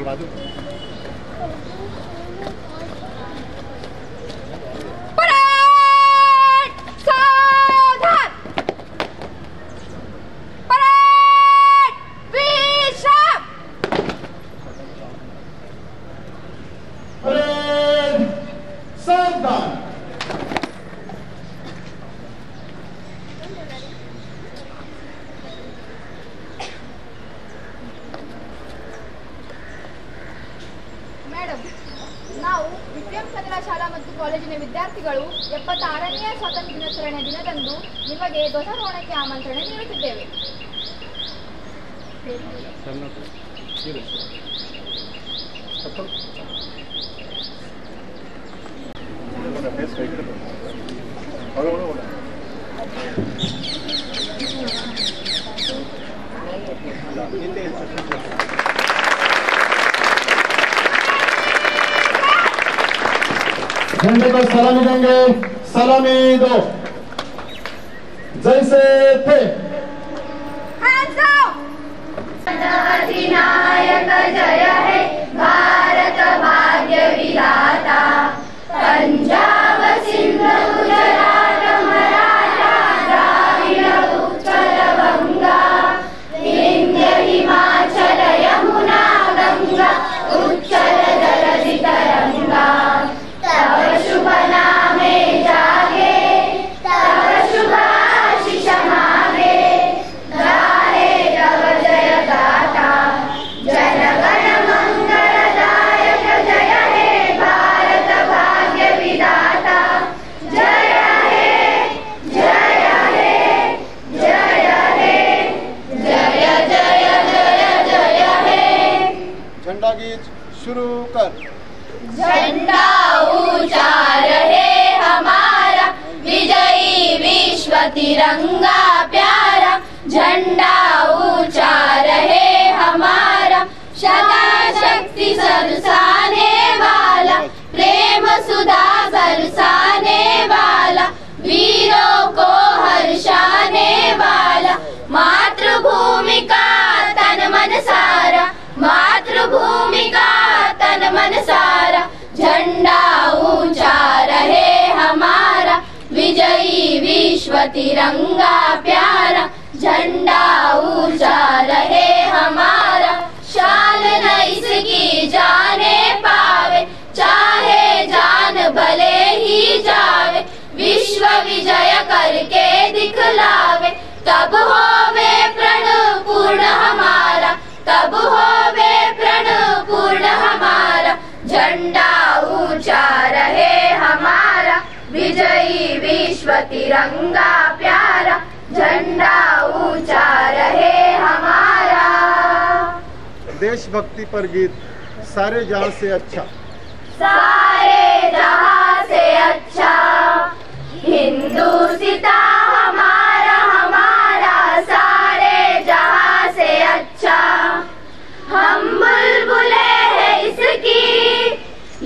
करवा दूं। ನಾವು ವಿಕ್ರಮ್ ಕನ್ನಡ ಶಾಲಾ ಮತ್ತು ಕಾಲೇಜಿನ ವಿದ್ಯಾರ್ಥಿಗಳು 76ನೇ ಸ್ವಾತಂತ್ರ್ಯ ದಿನಾಚರಣೆ ದಿನದಂದು ನಿಮಗೆ ಧ್ವಜಾರೋಹಣಕ್ಕೆ ಆಮಂತ್ರಣ ನೀಡುತ್ತಿದ್ದೇವೆ. झंडे को सलामी देंगे, सलामी दो, जैसे थे। अधिनायक जय है भारत भाग्य विधाता, पंजाब सिंध गुजरात मराठा द्राविड़ उत्कल बंगा, विंध्य हिमाचल यमुना गंगा उच्चल जलधि तरंगा, तब शुभ नामे जागे, तब शुभ आशीष मागे, गाहे तब जय गाथा, जनगण मंगलदायक जय हे भारत भाग्य विधाता, जय हे जय हे जय हे जय जय जय जय हे। झंडा गीत शुरू कर। झंडा ऊंचा रहे हमारा, विजयी विश्व तिरंगा प्यारा, झंडा ऊंचा रहे हमारा, सदा शक्ति सरसाने वाला, प्रेम सुधा बरसाने वाला, वीरों को हर्षाने वाला, मातृभूमि का तन मन सारा, मातृभूमि का तन मन सारा, झंडा ऊंचा रहे हमारा, विजयी विश्व तिरंगा प्यारा, झंडा ऊंचा रहे हमारा, शान न इसकी जाने पावे, चाहे जान भले ही जावे, विश्व विजय करके दिखलावे, तब होवे प्रण पूर्ण हमारा, तब होवे प्रण पूर्ण हमारा, झंडा ऊंचा रहे हमारा, विजयी विश्व तिरंगा प्यारा, झंडा ऊंचा रहे हमारा। देशभक्ति पर गीत सारे जहां से अच्छा। सारे जहां से अच्छा हिंदुस्तान हमारा, हमारा सारे जहां से अच्छा, हम बुलबुले हैं इसकी,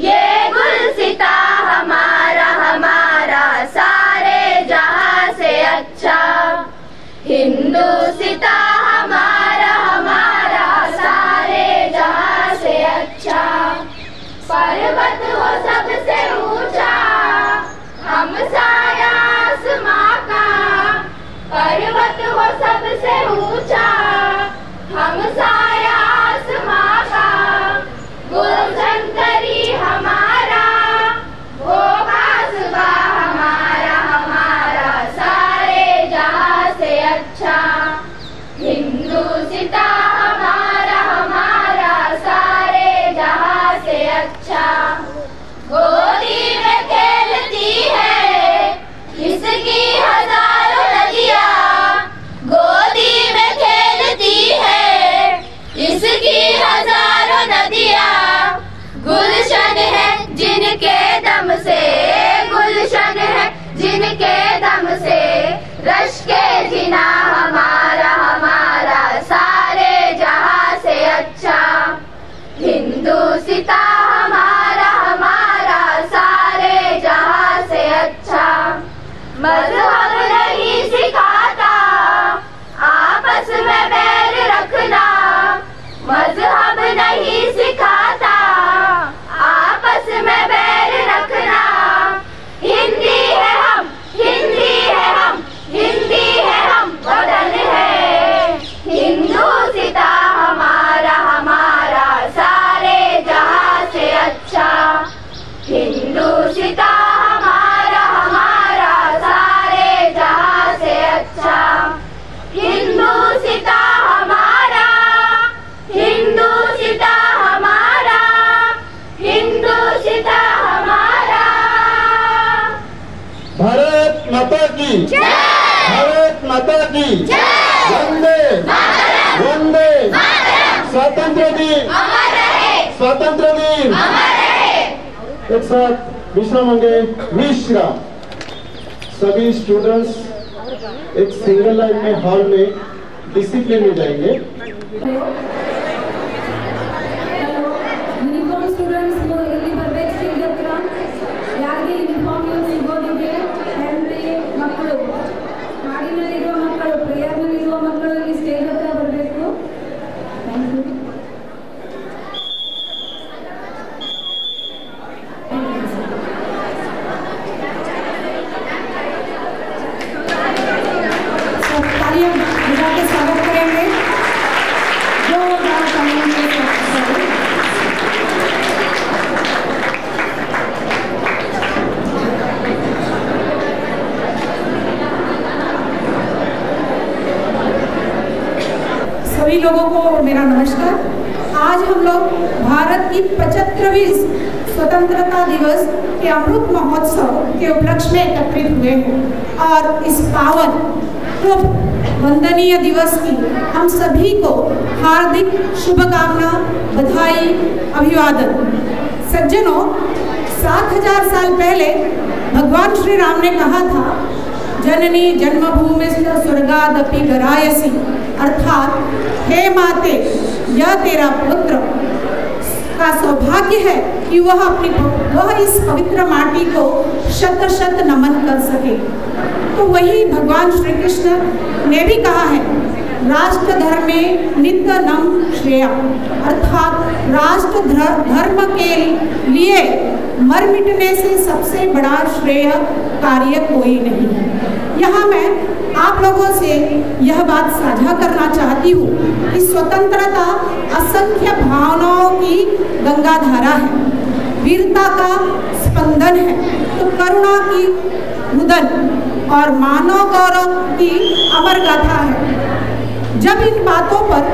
ये गुलसिता हमारा, हमारा सारे जहां से अच्छा, हिंदुस्तान हमारा, हमारा सारे जहां से अच्छा, पर्वत हो सबसे ऊंचा, हम साया आसमां का, पर्वत हो सबसे ऊंचा, हम साया आसमां का, गुलशन करी हमारा, वो बासुबा हमारा, हमारा सारे जहां से अच्छा, हिंदुस्तान हमारा, हमारा सारे जहां से अच्छा, गोदी में खेलती है इसकी हजारों नदियाँ, गोदी में खेलती है इसकी हजारों नदियाँ, गुलशन है जिनके दम से, गुलशन है जिनके दम से, रश के जिना हमारा, हमारा सारे जहां से अच्छा, हिंदुस्तान हमारा, हमारा सारे जहां से अच्छा, मजहब नहीं सिखाता आपस में बैर रखना, मजहब नहीं सिखा माता की भारत माता की वंदे वंदे स्वतंत्र दिन स्वतंत्र दिन। एक साथ विश्राम मांगे। विश्राम। सभी स्टूडेंट्स एक सिंगल लाइन में हॉल में डिसिप्लिन में जाएंगे। यूनिफॉर्म स्टूडेंट्स ಇಲ್ಲಿ ಬರಬೇಕು ಸ್ಟೇಜ್ ಹತ್ರ। ಯಾರಿಗೆ ಯೂನಿಫಾರ್ಮ್ ಸಿಗೋದಿದೆ ಹೆಣ್ಣು ಮಕ್ಕಳು, ಹಾಡಿನಲ್ಲಿರುವ ಮಕ್ಕಳು, ಪ್ರೇಯರ್ನಲ್ಲಿರುವ ಮಕ್ಕಳು ಇಲ್ಲಿ ಸ್ಟೇಜ್ ಹತ್ರ ಬರಬೇಕು। तालियां बजा के स्वागत करेंगे। जोरदार तालियों के साथ सभी लोगों को मेरा नमस्कार। आज हम लोग भारत की 75वीं स्वतंत्रता दिवस के अमृत महोत्सव के उपलक्ष्य में एकत्रित हुए हैं और इस पावन वंदनीय दिवस की हम सभी को हार्दिक शुभकामना, बधाई, अभिवादन। सज्जनों, 7000 साल पहले भगवान श्री राम ने कहा था, जननी जन्मभूमि स्वर्गादपि गरायसी, अर्थात हे माते, यह तेरा पुत्र का सौभाग्य है कि वह इस पवित्र माटी को शत शत नमन कर सके। तो वही भगवान श्री कृष्ण ने भी कहा है, राष्ट्र धर्मे नित्य नम श्रेया, अर्थात राष्ट्र धर्म के लिए मर मिटने से सबसे बड़ा श्रेय कार्य कोई नहीं है। यहाँ मैं आप लोगों से यह बात साझा करना चाहती हूँ कि स्वतंत्रता असंख्य भावनाओं की गंगा धारा है, वीरता का स्पंदन है, तो करुणा की मुदन और मानव गौरव की अमर गाथा है। जब इन बातों पर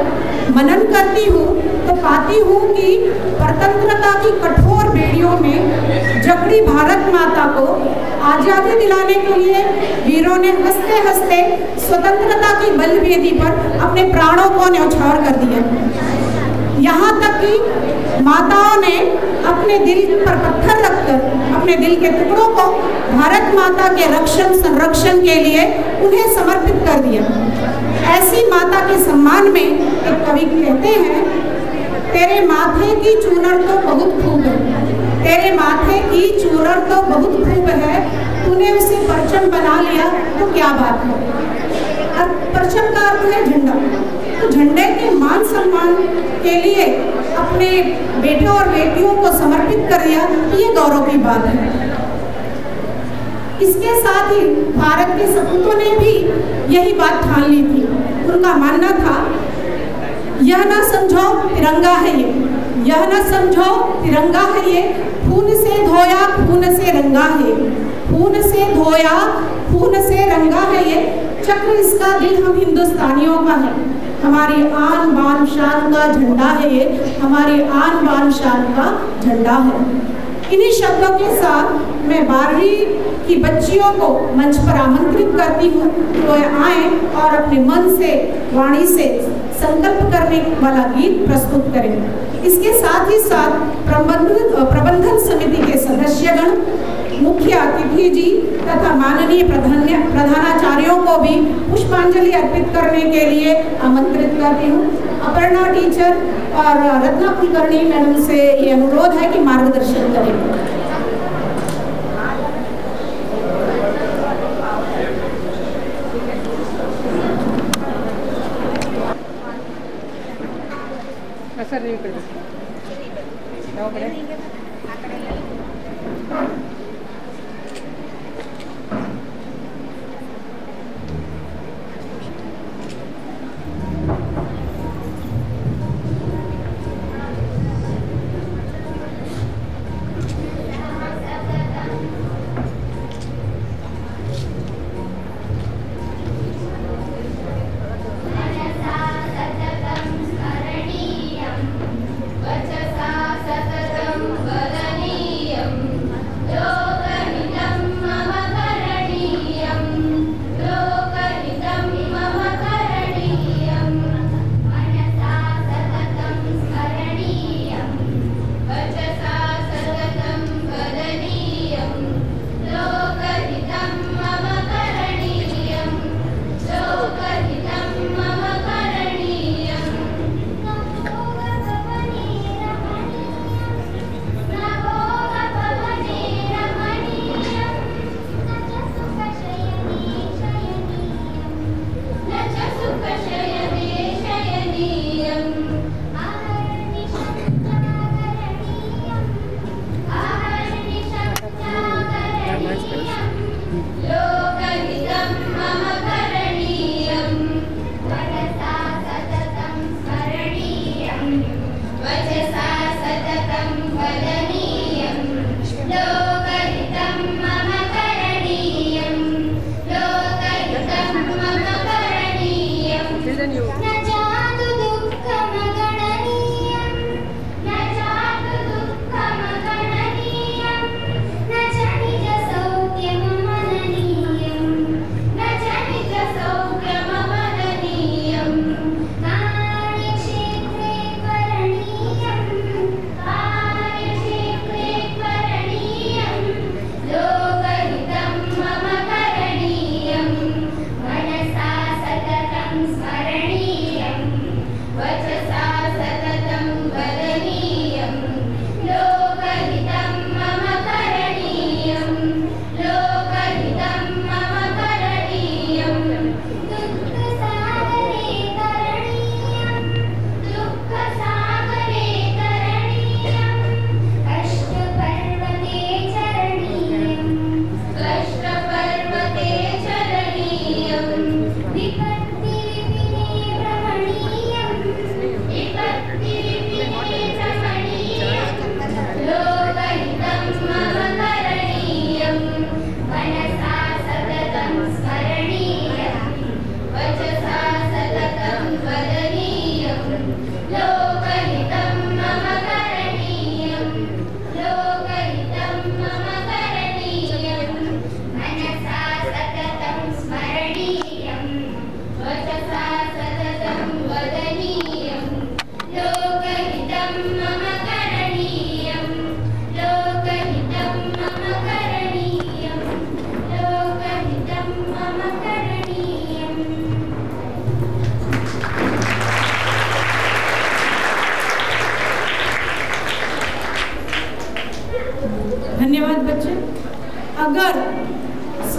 मनन करती हूँ तो पाती हूँ कि स्वतंत्रता की कठोर बेड़ियों में जकड़ी भारत माता को आज़ादी दिलाने के लिए वीरों ने हंसते हंसते स्वतंत्रता की बलिवेदी पर अपने प्राणों को न्यौछावर कर दिया। यहाँ तक कि माताओं ने अपने दिल पर पत्थर रखकर अपने दिल के टुकड़ों को भारत माता के रक्षण संरक्षण के लिए उन्हें समर्पित कर दिया। ऐसी माता के सम्मान में एक कवि कहते हैं, तेरे माथे की चूनर तो बहुत खूब है, तेरे माथे की चूनर तो बहुत खूब है, तूने उसे परचम बना लिया तो क्या बात है। परचम का अर्थ है झंडा, तो झंडे के मान सम्मान के लिए अपने बेटों और बेटियों को समर्पित कर दिया, ये गौरव की बात है। इसके साथ ही भारत के सपूतों ने भी यही बात ठान ली थी। उनका मानना था, यह ना समझो तिरंगा है ये, यह ना समझो तिरंगा है ये, खून से धोया खून से रंगा है, खून से धोया खून से रंगा है ये, चक्र इसका दिल हम हिंदुस्तानियों का है, हमारी आन बान शान का झंडा है ये, हमारी आन बान शान का झंडा है। इन्हीं शब्दों के साथ मैं 12वीं की बच्चियों को मंच पर आमंत्रित करती हूँ कि वो आए और अपने मन से, वाणी से संकल्प करने वाला गीत प्रस्तुत करें। इसके साथ ही साथ प्रबंधन समिति के सदस्यगण, मुख्य अतिथि जी तथा माननीय प्रधानाचार्यों को भी पुष्पांजलि अर्पित करने के लिए आमंत्रित करती हूँ। अपर्णा टीचर और रत्ना कुलकर्णी मैडम से ये अनुरोध है कि मार्गदर्शन करें। सर नहीं कर वचसा सततं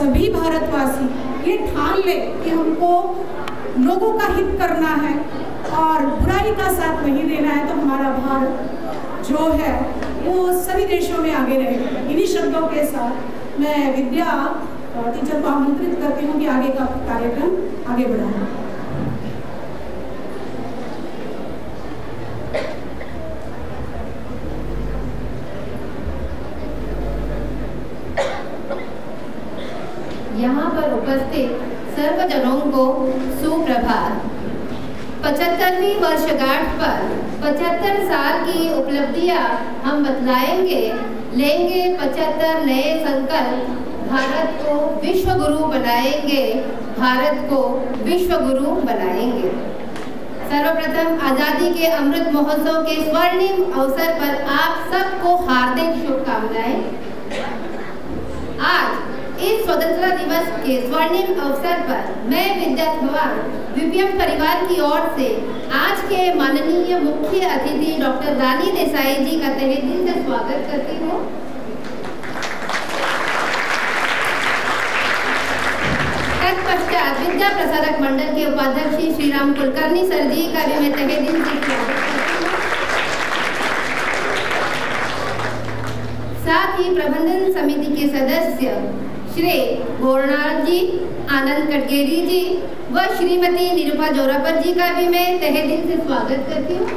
सभी भारतवासी ये ठान ले कि हमको लोगों का हित करना है और बुराई का साथ नहीं देना है, तो हमारा भारत जो है वो सभी देशों में आगे रहेगा। इन्हीं शब्दों के साथ मैं विद्या टीचर को आमंत्रित करती हूँ कि आगे का कार्यक्रम आगे बढ़ाएं। यहाँ पर उपस्थित सर्वजनों को सुप्रभात। 75वीं वर्षगांठ पर 75 साल की उपलब्धियाँ हम बतलाएंगे, लेंगे 75 नए संकल्प, भारत को विश्व गुरु बनाएंगे, भारत को विश्व गुरु बनाएंगे। सर्वप्रथम आज़ादी के अमृत महोत्सव के स्वर्णिम अवसर पर आप सबको हार्दिक शुभकामनाएं। आज इस स्वतंत्रता दिवस के स्वर्णिम अवसर पर मैं विद्या भवन विपिएम परिवार की ओर से आज के माननीय मुख्य अतिथि डॉक्टर रानी देसाई जी का तहे दिल से स्वागत करती हूँ। तत्पश्चात विद्या प्रसारक मंडल के उपाध्यक्ष श्री राम कुलकर्णी सर जी का भी मैं तहे दिल से स्वागत करती हूँ। साथ ही प्रबंधन समिति के सदस्य श्री गोरनाथ जी, आनंद कटगेरी जी व श्रीमती निरूपा जोरापर जी का भी मैं तहे दिल से स्वागत करती हूँ।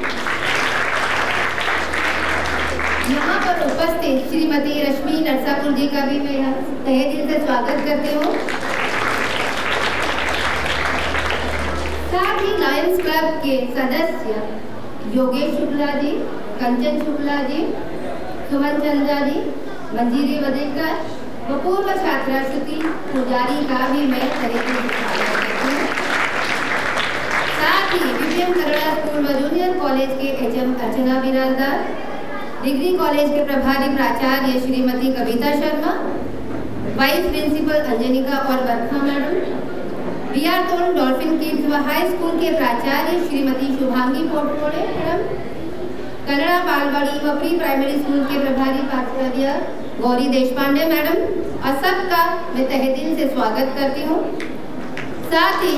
यहाँ पर उपस्थित श्रीमती रश्मि नरसापुर जी का भी मैं तहे दिल से स्वागत करती हूँ। साथ ही लायंस क्लब के सदस्य योगेश शुक्ला जी, कंचन शुक्ला जी, सुमन चंद्रा जी, मंजीरी वदेकर व पूर्व छात्रा श्रुति पुजारी का भी मैं तहे दिल से स्वागत करती हूँ। साथ ही विपिएम करुणा स्कूल व जूनियर कॉलेज के एचएम अर्चना बिराजदार, डिग्री कॉलेज के प्रभारी प्राचार्य श्रीमती कविता शर्मा, वाइस प्रिंसिपल अंजनिका और वर्खा मैडम, बीआर तोड़ डॉल्फिन किड्स व हाई स्कूल के प्राचार्य श्रीमती शुभांगी पोटकोड़े मैडम, कन्नड़ा बालवाड़ी व प्री प्राइमरी स्कूल के प्रभारी प्राचार्य गौरी देशपांडे मैडम और सबका मैं तहे दिल से स्वागत करती हूँ। साथ ही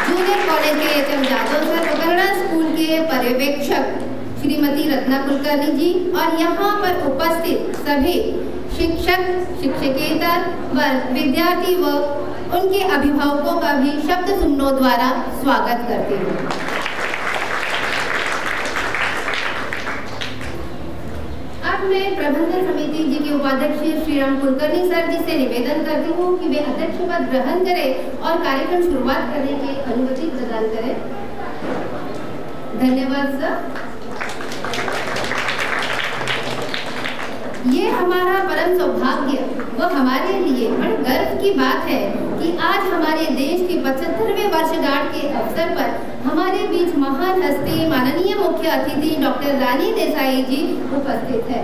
जूनियर कॉलेज के एचएम यादव सर व कन्नड़ा स्कूल के पर्यवेक्षक श्रीमती रत्ना कुलकर्णी जी और यहाँ पर उपस्थित सभी शिक्षक, शिक्षकेतर व विद्यार्थी व उनके अभिभावकों का भी शब्द सुमनों द्वारा स्वागत करती हूँ। अब मैं प्रबंधन समिति जी के उपाध्यक्ष श्री राम कुलकर्णी सर जी से निवेदन करती हूँ कि वे अध्यक्ष पद ग्रहण करें और कार्यक्रम शुरुआत करने की अनुमति प्रदान करें। धन्यवाद सर। ये हमारा परम सौभाग्य व हमारे लिए बड़े गर्व की बात है कि आज हमारे देश के 75वें वर्षगांठ के अवसर पर हमारे बीच महान हस्ती माननीय मुख्य अतिथि डॉक्टर रानी देसाई जी उपस्थित है।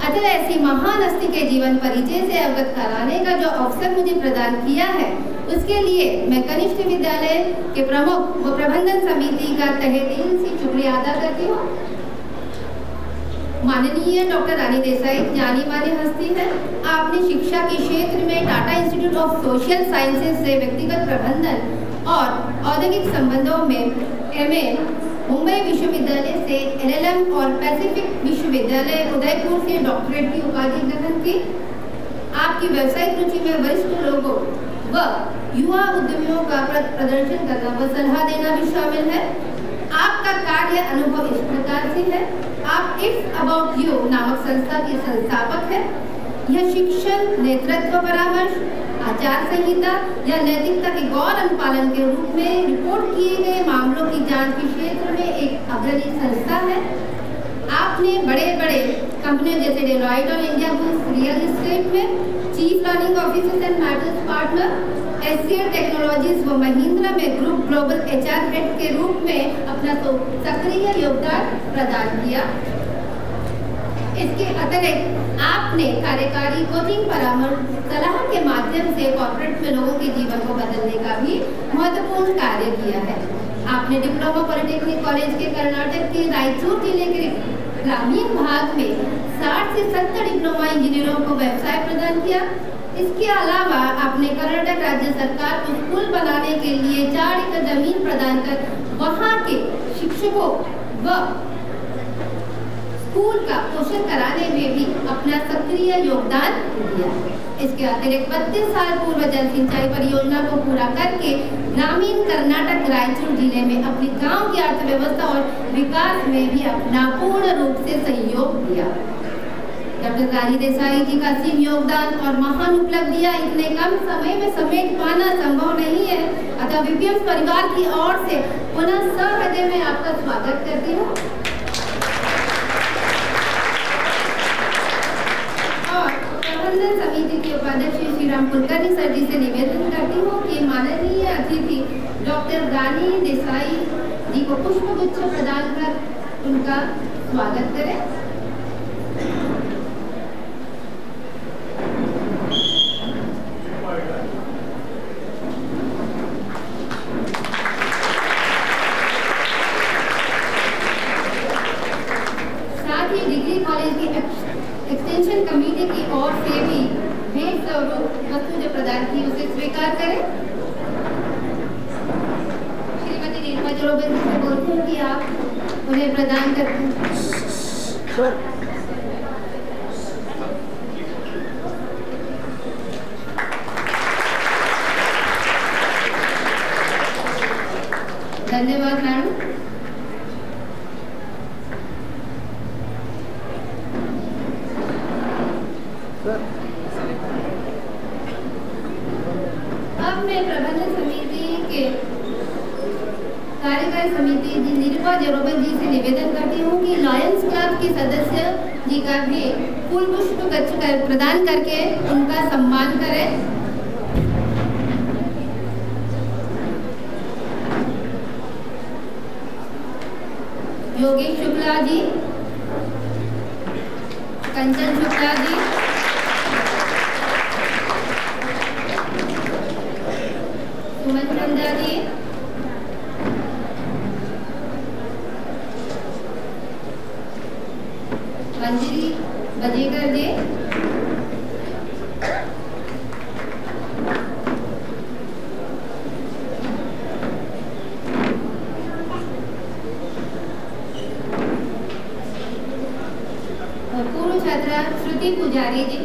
अतः ऐसी महान हस्ती के जीवन परिचय से अवगत कराने का जो अवसर मुझे प्रदान किया है, उसके लिए मैं कनिष्ठ विद्यालय के प्रमुख व प्रबंधन समिति का तहे दिल से शुक्रिया अदा करती हूँ। माननीय डॉक्टर रानी देसाई जानी मानी हस्ती है। आपने शिक्षा के क्षेत्र में Tata institute of social sciences से व्यक्तिगत प्रबंधन और औद्योगिक संबंधों में एमए, मुंबई विश्वविद्यालय से एलएलएम और पैसिफिक विश्वविद्यालय उदयपुर से डॉक्टरेट की उपाधि ग्रहण की। आपकी व्यावसायिक रुचि में वरिष्ठ लोगों व युवा उद्यमियों का प्रदर्शन करना व सलाह देना भी शामिल है। आपका कार्य अनुभव इस प्रकार से है। आप इट्स अबाउट यू नामक संस्था के संस्थापक हैं। यह शिक्षण, नेतृत्व परामर्श, आचार संहिता या नैतिकता के गौर अनुपालन के रूप में रिपोर्ट किए गए मामलों की जांच के क्षेत्र में एक अग्रणी संस्था है। आपने बड़े बड़े कंपनियों जैसे डेलॉयट और इंडिया बुल्स रियल एस्टेट में chief learning officer and matters partner, SCL technologies व महिंद्रा में ग्रुप ग्लोबल एचआर हेड के रूप में अपना सक्रिय योगदान प्रदान किया। इसके अतिरिक्त आपने कार्यकारी कोचिंग परामर्श सलाह के माध्यम से कॉर्पोरेट में लोगों के जीवन को बदलने का भी महत्वपूर्ण कार्य किया है। आपने डिप्लोमा पॉलिटेक्निक कॉलेज के कर्नाटक के रायचूर जिले के ग्रामीण भाग में 60 से 70 डिप्लोमा इंजीनियरों को व्यवसाय प्रदान किया। इसके अलावा आपने कर्नाटक राज्य सरकार को स्कूल बनाने के लिए 4 एकड़ जमीन प्रदान कर वहाँ के शिक्षकों व स्कूल का पोषण कराने में भी अपना सक्रिय योगदान दिया। इसके अतिरिक्त 32 साल पूर्व जल सिंचाई परियोजना को पूरा करके ग्रामीण कर्नाटक रायचूर जिले में अपनी गांव की अर्थव्यवस्था और विकास में भी अपना पूर्ण रूप से सहयोग दिया। डॉक्टर रानी देसाई जी का असीम योगदान और महान उपलब्धियां इतने कम समय में समेट पाना संभव नहीं है, अतः विपिएम परिवार की ओर से पुनः सहृदय में आपका स्वागत करती हूँ और प्रबंधन समिति के उपाध्यक्ष श्री राम कुलकर्णी सर जी से निवेदन करती हूँ कि माननीय अतिथि डॉक्टर रानी देसाई जी को पुष्पगुच्छ प्रदान कर उनका स्वागत करें। एक्सटेंशन कमेटी की ओर से भी भेंट स्वरूप वस्तु जो प्रदान की उसे स्वीकार करें। श्रीमती नीलमा चौबे से बोलते हैं कि आप उन्हें प्रदान करते हैं। धन्यवाद मैडम। अब मैं प्रबंधन समिति के कार्यकारी समिति निरुपा जरोबल जी से निवेदन करती हूँ कि लायंस क्लब के सदस्य जी का भी फूल पुष्प गुच्छ प्रदान करके उनका सम्मान करें। योगेश शुक्ला जी, कंचन शुक्ला जी, सुमन चंदा जी, मंजरी बजेकर जी, पूर्व छात्रा श्रुति पुजारी जी,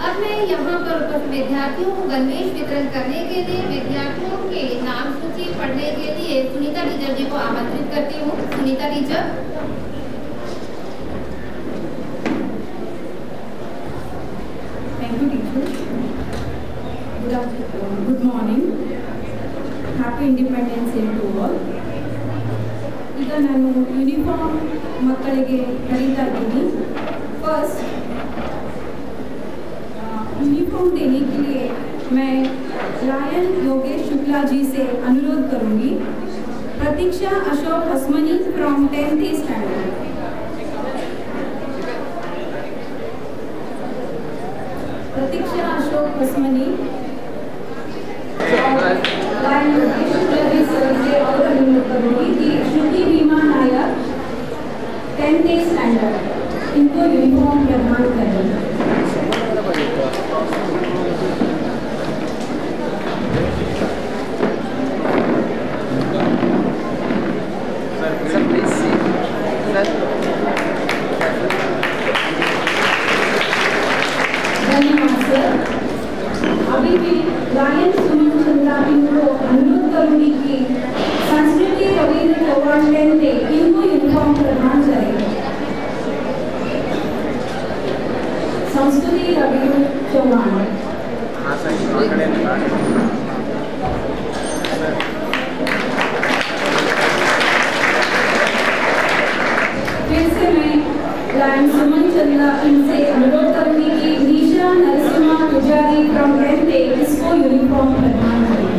अब मैं यहाँ पर उपस्थित विद्यार्थियों को गणवेश वितरण करने के लिए विद्यार्थियों के नाम सूची पढ़ने के लिए सुनीता टीचर जी को आमंत्रित करती हूँ। Sunita teacher. Thank you, teacher. Good morning. Happy Independence Day to all. ಈಗ ನಾನು ಯೂನಿಫಾರ್ಮ್ ಮಕ್ಕಳಿಗೆ ಕರೀತಾ ಇದ್ದೀನಿ। फर्स्ट यूनिफॉर्म देने के लिए मैं लायन योगेश शुक्ला जी से अनुरोध करूंगी। Pratiksha Ashok Hasmani from 10th standard. Pratiksha Ashok Hasmani lion Yogesh Shukla ji से और अनुरोध करूंगी कि श्रुति भीमा नायक 10th स्टैंडर्ड इनको यूनिफॉर्म प्रदान करें। धन्यवाद सर। अभी भी लायन सुमन चंदा इनको अनुरोध करूंगी कि संस्कृति रविंद्र चौहान 10th इनको यूनिफॉर्म प्रदान करें। संस्कृति रविंद्र चौहान। फिर से मैं लायन सुमन चंदा इनसे अनुरोध करूंगी कि निशा नरसिम्हा पुजारी फ्रॉम 10th इसको यूनिफॉर्म प्रदान करें।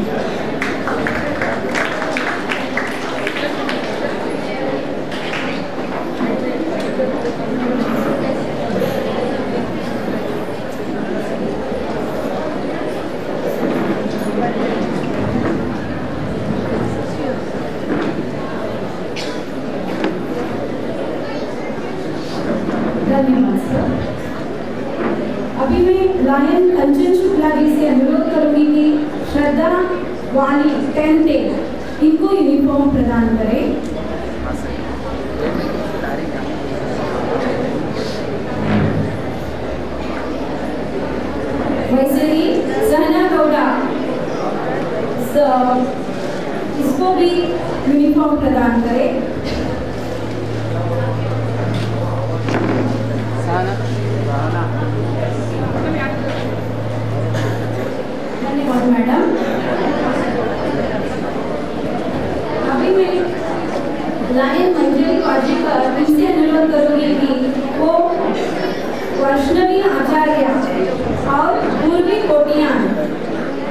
लायन कंचन शुक्ला जी से अनुरोध करूंगी कि श्रद्धा वाणी 10 इनको यूनिफॉर्म प्रदान करें। वैसे ही सहना गौड़ा इसको भी यूनिफॉर्म प्रदान करें। धन्यवाद मैडम। अभी मैं लायन मंजरी काजीकर इनसे अनुरोध करूंगी कि वो वैष्णवी आचार्य और पूर्वी कोटियान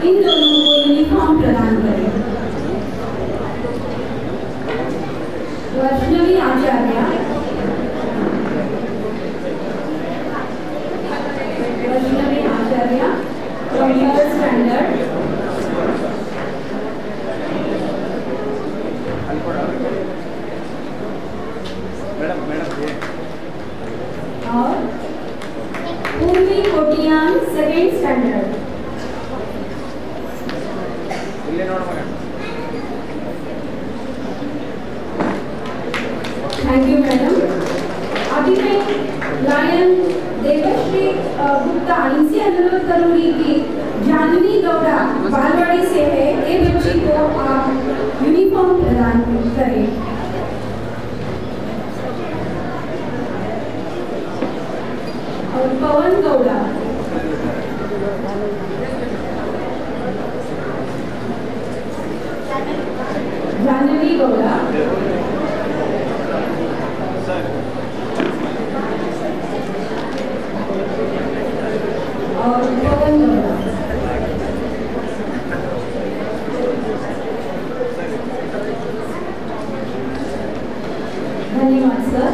इन दोनों को यूनिफॉर्म प्रदान करें। वैष्णवी आचार्य from third standard और पूर्वी Kotian second standard. Thank you madam. अभी मैं लायन देवश्री गुप्ता इनसे अनुरोध करूंगी कि जानवी गौड़ा बालवाड़ी से है, ये बच्ची को आप यूनिफॉर्म प्रदान करें। और पवन गौड़ा जानवी गौड़ा और पवन गौड़ा। धन्यवाद सर।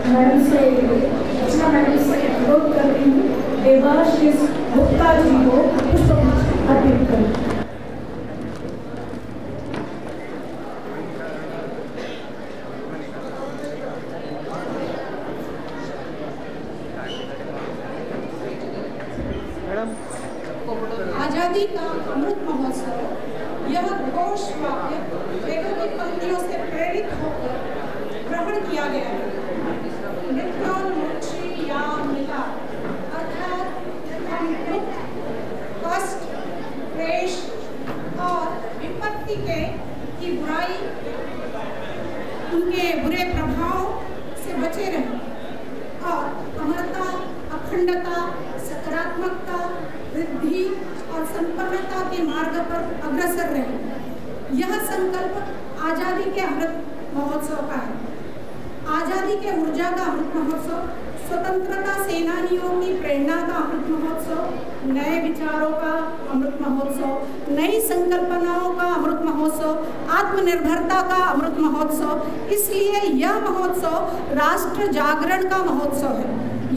मैडम से अनुरोध करती हूँ देवाशीष गुप्ता जी को पुष्प अर्पित करें। आजादी का अमृत महोत्सव, यह घोष वाक्य वेदों की पंक्तियों से प्रेरित होकर ग्रहण किया गया है। मृत्योन्मुक्षी या मिला अर्थात हम दुख, कष्ट, क्लेश और विपत्ति की बुराई, उनके बुरे प्रभाव से बचे रहें और अमरता, अखंडता, सकारात्मकता, वृद्धि और संपन्नता के मार्ग पर अग्रसर रहे। यह संकल्प आजादी के अमृत महोत्सव का है। आजादी के ऊर्जा का अमृत महोत्सव, स्वतंत्रता सेनानियों की प्रेरणा का अमृत महोत्सव, नए विचारों का अमृत महोत्सव, नई संकल्पनाओं का अमृत महोत्सव, आत्मनिर्भरता का अमृत महोत्सव। इसलिए यह महोत्सव राष्ट्र जागरण का महोत्सव है।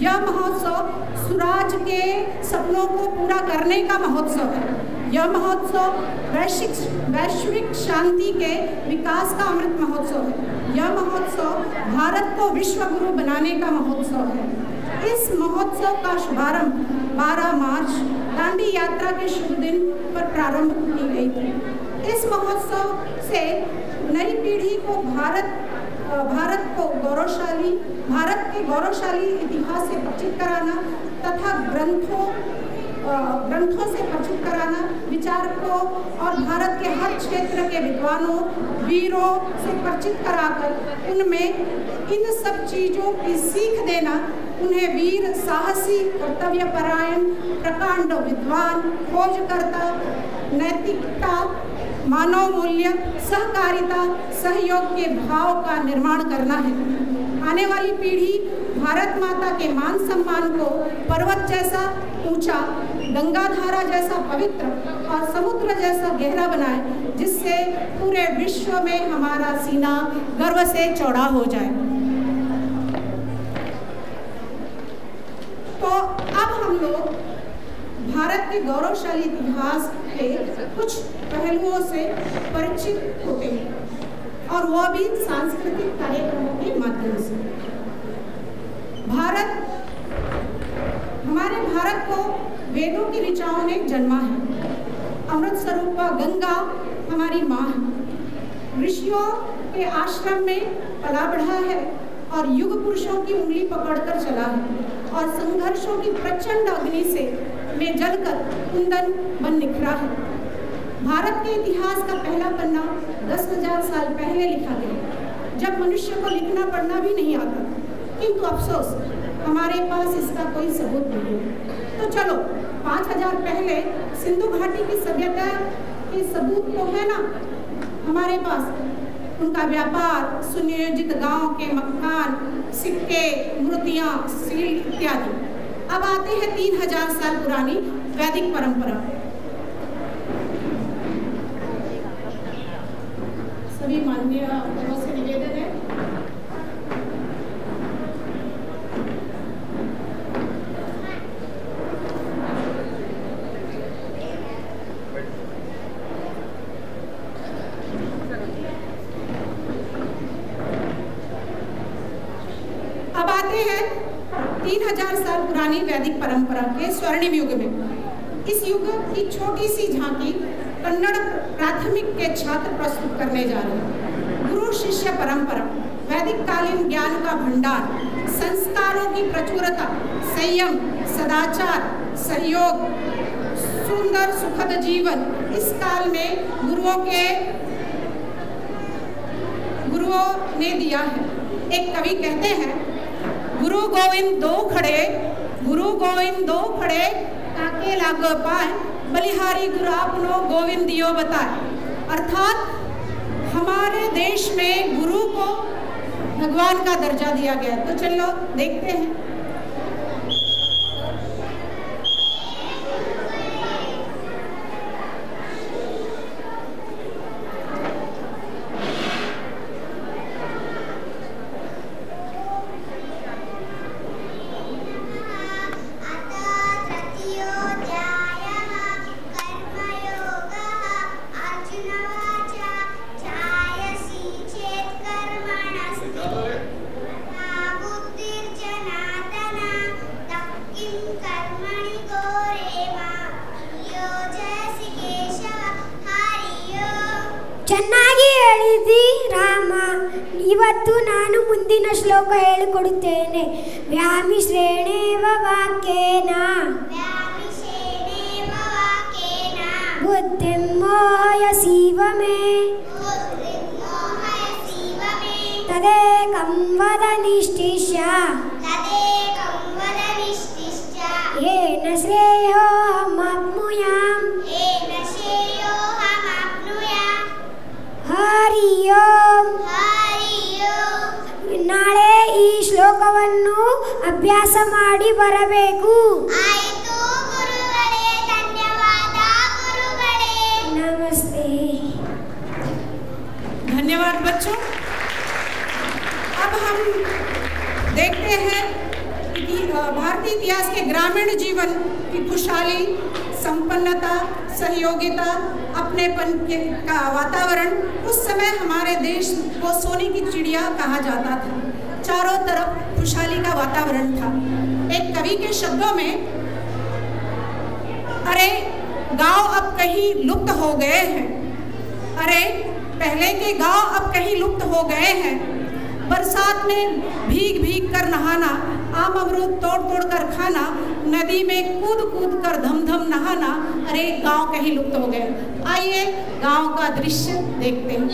यह महोत्सव सुराज के सपनों को पूरा करने का महोत्सव है। यह महोत्सव वैश्विक शांति के विकास का अमृत महोत्सव है। यह महोत्सव भारत को विश्व गुरु बनाने का महोत्सव है। इस महोत्सव का शुभारंभ 12 मार्च दांडी यात्रा के शुभ दिन पर प्रारंभ की गई थी। इस महोत्सव से नई पीढ़ी को भारत के गौरवशाली इतिहास से परिचित कराना तथा ग्रंथों से परिचित कराना, विचारकों और भारत के हर क्षेत्र के विद्वानों, वीरों से परिचित कराकर उनमें इन सब चीज़ों की सीख देना, उन्हें वीर, साहसी, कर्तव्यपरायण, प्रकांड विद्वान, खोजकर्ता, नैतिकता, मानव मूल्य, सहकारिता, सहयोग के भाव का निर्माण करना है। आने वाली पीढ़ी भारत माता के मान सम्मान को पर्वत जैसा ऊंचा, गंगाधारा जैसा पवित्र और समुद्र जैसा गहरा बनाए, जिससे पूरे विश्व में हमारा सीना गर्व से चौड़ा हो जाए। तो अब हम लोग भारत के गौरवशाली इतिहास के कुछ पहलुओं से परिचित होते हैं और वह भी सांस्कृतिक कार्यक्रमों के माध्यम से। हमारे भारत को वेदों की ऋचाओं ने जन्मा है। अमृत स्वरूपा गंगा हमारी माँ है। ऋषियों के आश्रम में पला बढ़ा है और युग पुरुषों की उंगली पकड़कर चला है और संघर्षों की प्रचंड अग्नि से में जलकर कुंदन बन निखरा है। भारत के इतिहास का पहला पन्ना 10,000 साल पहले लिखा गया, जब मनुष्य को लिखना पढ़ना भी नहीं आता, किंतु अफसोस हमारे पास इसका कोई सबूत नहीं है। तो चलो 5,000 पहले सिंधु घाटी की सभ्यता के सबूत तो है ना हमारे पास। उनका व्यापार, सुनियोजित गांव के मकान, सिक्के, मूर्तियां, सील इत्यादि। अब आते हैं 3,000 साल पुरानी वैदिक परंपरा। सभी माननीय लोगों से निवेदन है अब आते हैं 3,000 साल पुरानी वैदिक परंपरा के स्वर्णिम युग में। इस युग की छोटी सी झांकी कन्नड़ प्राथमिक के छात्र प्रस्तुत करने जा रहे हैं। गुरु शिष्य परंपरा, वैदिक कालीन ज्ञान का भंडार, संस्कारों की प्रचुरता, संयम, सदाचार, सहयोग, सुंदर सुखद जीवन। इस काल में गुरुओं ने दिया है। एक कवि कहते हैं, गुरु गोविंद दो खड़े ताके लाग पाए, बलिहारी गुरु आपनो गोविंद दियो बताए। अर्थात हमारे देश में गुरु को भगवान का दर्जा दिया गया। तो चलो देखते हैं। ಚೆನ್ನಾಗಿ ಹೇಳಿದಿ ರಾಮ. ಇವತ್ತು ನಾನು ಮುಂದಿನ ಶ್ಲೋಕ ಹೇಳಿಕೊಡುತ್ತೇನೆ. ವ್ಯಾಮಿಶ್ರೇಣೇವ ವಾಕ್ಯೇನ ಬುದ್ಧಿಂ ಮೋಹಯಸೀವ ಮೇ ತದೇಕಂ ವದ ನಿಷ್ಠಿಷ್ಯ येन श्रेयोऽहमाप्नुयाम् ಹರಿ ಓಂ. ನಾಳೆ ಈ ಶ್ಲೋಕವನ್ನು ಅಭ್ಯಾಸ ಮಾಡಿ ಬರಬೇಕು. नमस्ते. धन्यवाद बच्चों। अब हम देखते हैं कि भारतीय इतिहास के ग्रामीण जीवन की खुशहाली, संपन्नता, सहयोगिता, अपनेपन का वातावरण। उस समय हमारे देश को सोने की चिड़िया कहा जाता था। चारों तरफ खुशहाली का वातावरण था। एक कवि के शब्दों में, अरे गांव अब कहीं लुप्त हो गए हैं, अरे पहले के गांव अब कहीं लुप्त हो गए हैं। बरसात में भीग भीग कर नहाना, आम अमरूद तोड़ तोड़ कर खाना, नदी में कूद कूद कर धम धम नहाना, अरे गांव कहीं लुप्त हो गए। आइए गांव का दृश्य देखते हैं।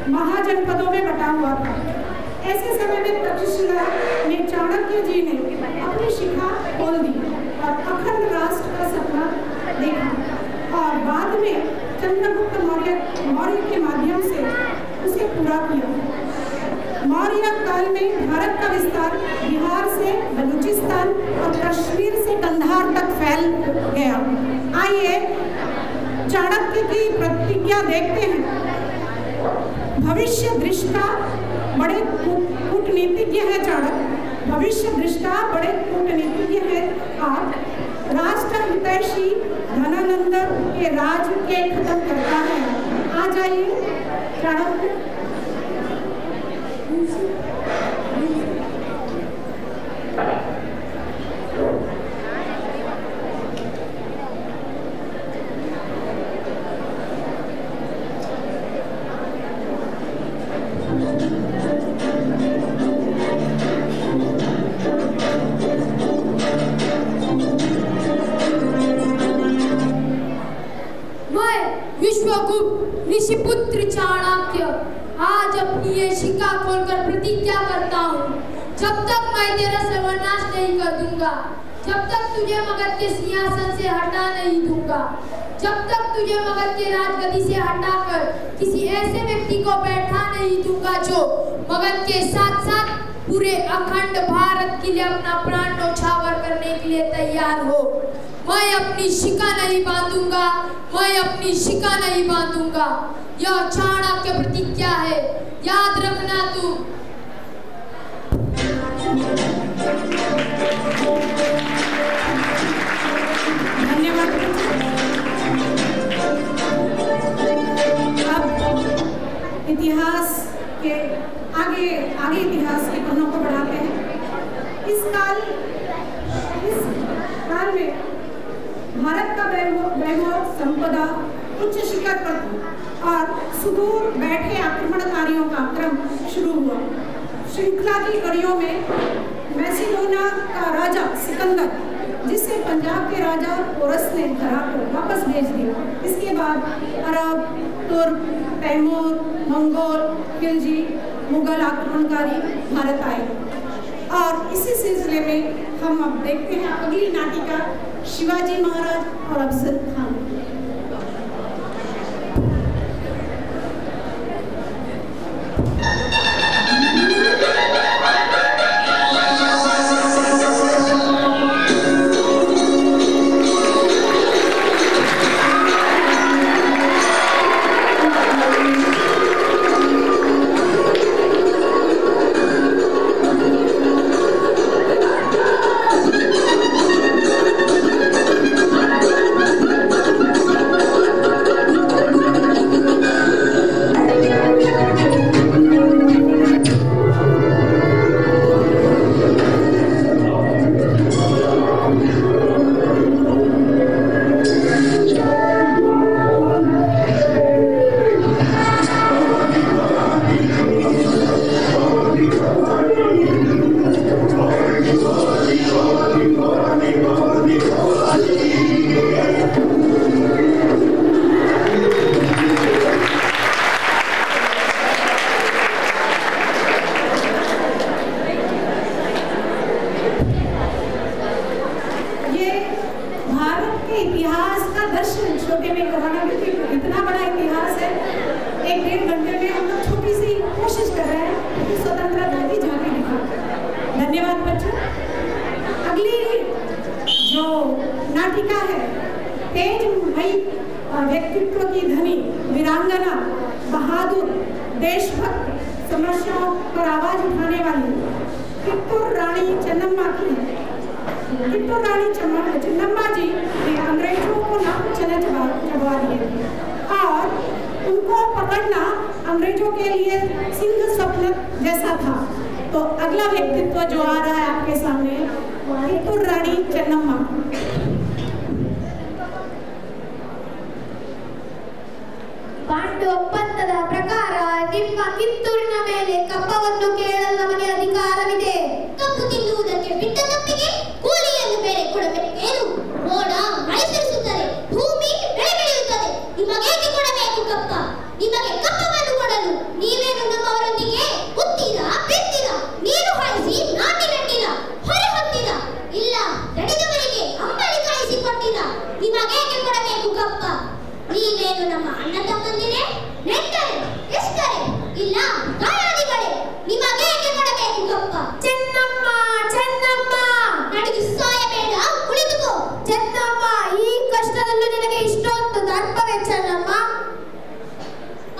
महाजनपदों में बटा हुआ था। ऐसे समय में तक्षशिला में चाणक्य जी ने अपनी शिखा खोल दी और अखंड राष्ट्र का सपना देखा और बाद में चंद्रगुप्त मौर्य के माध्यम से उसे पूरा किया। मौर्य काल में भारत का विस्तार बिहार से बलूचिस्तान और कश्मीर से कंधार तक फैल गया। आइए चाणक्य की प्रतिज्ञा देखते हैं। भविष्य दृष्टा बड़े कूटनीतिज्ञ है चाणक्य, भविष्य दृष्टा बड़े कूटनीतिज्ञ है आप। राष्ट्र हितैषी धनानंद के राज के खत्म करता है। आ जाइए चाणक्य। विश्वगुप्त ऋषिपुत्र चाणक्य आज अपनी ये शिखा खोलकर प्रतिज्ञा करता हूँ, जब तक मैं तेरा सर्वनाश नहीं कर दूंगा, जब तक तुझे मगध के सिंहासन से हटा नहीं दूंगा, जब तक तुझे मगध के राजगद्दी से हटाकर किसी ऐसे व्यक्ति को बैठा नहीं दूंगा जो मगध के साथ साथ पूरे अखंड भारत के लिए अपना प्राण न्यौछावर करने के लिए तैयार हो। मैं अपनी शिखा नहीं बांधूंगा, मैं अपनी शिखा नहीं बांधूंगा। यह चाणक्य प्रतिज्ञा है, याद रखना तू। धन्यवाद। अब इतिहास के आगे इतिहास के पन्नों को बढ़ाते हैं। इस काल में भारत का वैभव संपदा उच्च शिखर पर थी और सुदूर बैठे आक्रमणकारियों का क्रम शुरू हुआ। श्रृंखला की कड़ियों में मैसिडोनिया का राजा सिकंदर, जिसे पंजाब के राजा पोरस ने हराकर वापस भेज दिया। इसके बाद अरब, तुर्क, तैमूर, मंगोल, खिलजी, मुगल आक्रमणकारी भारत आए और इसी सिलसिले में हम अब देखते हैं अगली नाटिका शिवाजी महाराज और अफजल खान। आदर्श छोटे में कराना, क्योंकि इतना बड़ा इतिहास है। 1-1.5 घंटे में हम लोग छोटी सी कोशिश कर रहे हैं कि स्वतंत्रता की झांकी दिखाएं। धन्यवाद बच्चों। अगली जो नाटिका है, तेजमयी व्यक्तित्व की धनी, वीरांगना, बहादुर, देशभक्त, समस्याओं पर आवाज उठाने वाली कित्तूर रानी चन्नम्मा की। कित्तूर रानी चन्नम्मा जी ने अंग्रेजों को नाक चले चबा दिए और उनको पकड़ना अंग्रेजों के लिए सिंह स्वप्न जैसा था। तो अगला व्यक्तित्व जो आ रहा है आपके सामने, कित्तूर रानी चन्नम्मा। ಪಾಂಡು ಒಪ್ಪಂದದ ಪ್ರಕಾರ ನಿಮ್ಮ ಕಿತ್ತೂರಿನ ಮೇಲೆ ಕಪ್ಪವನ್ನು ಕೇಳಲು ನಮಗೆ ಅಧಿಕಾರವಿದೆ. ಕಪ್ಪು ತಿನ್ನುವುದಕ್ಕೆ ಬಿಟ್ಟ ತಪ್ಪಿಗೆ ಕೂಲಿಯನ್ನು ಬೇರೆ ಕೊಡಬೇಕೇನು? ಮೋಡ ಮಳೆ ಸುರಿಸುತ್ತದೆ, ಭೂಮಿ ಬೆಳೆ ಬೆಳೆಯುತ್ತದೆ, ನಿಮಗೇಕೆ ಕೊಡಬೇಕು ಕಪ್ಪ? ನಿಮಗೆ ಕಪ್ಪವನ್ನು ಕೊಡಲು ನೀವೇನು ನಮ್ಮವರೊಂದಿಗೆ ಹುತ್ತೀರಾ, ಬೆತ್ತೀರಾ, ನೀರು ಹಾಯಿಸಿ ನಾಟಿ ನೆಟ್ಟಿರಾ, ಹೊರೆ ಹೊತ್ತೀರಾ, ಇಲ್ಲ ದಣಿದವರಿಗೆ ಅಂಬಲಿ ಕಾಯಿಸಿಕೊಟ್ಟಿರಾ? ನಿಮಗೇಕೆ ಕೊಡಬೇಕು ಕಪ್ಪ? ನೀವೇನು ನಮ್ಮ ಅಣ್ಣ ತಮ್ಮಂದಿರೇ, ನೆಂಟರೆ, ಎಷ್ಟರೆ, ಇಲ್ಲ ಗಾಯಾದಿಗಳೇ? ನಿಮಗೇಕೆ ಕೊಡಬೇಕು ಕಪ್ಪ? ಚೆನ್ನಮ್ಮ, ಚೆನ್ನಮ್ಮ, ನಡುಗಿ ಸಾಯಬೇಡ, ಕುಳಿತುಕೋ. ಚೆನ್ನಮ್ಮ, ಈ ಕಷ್ಟದಲ್ಲೂ ನಿನಗೆ ಇಷ್ಟೊಂದು ದರ್ಪವೇ ಚೆನ್ನಮ್ಮ?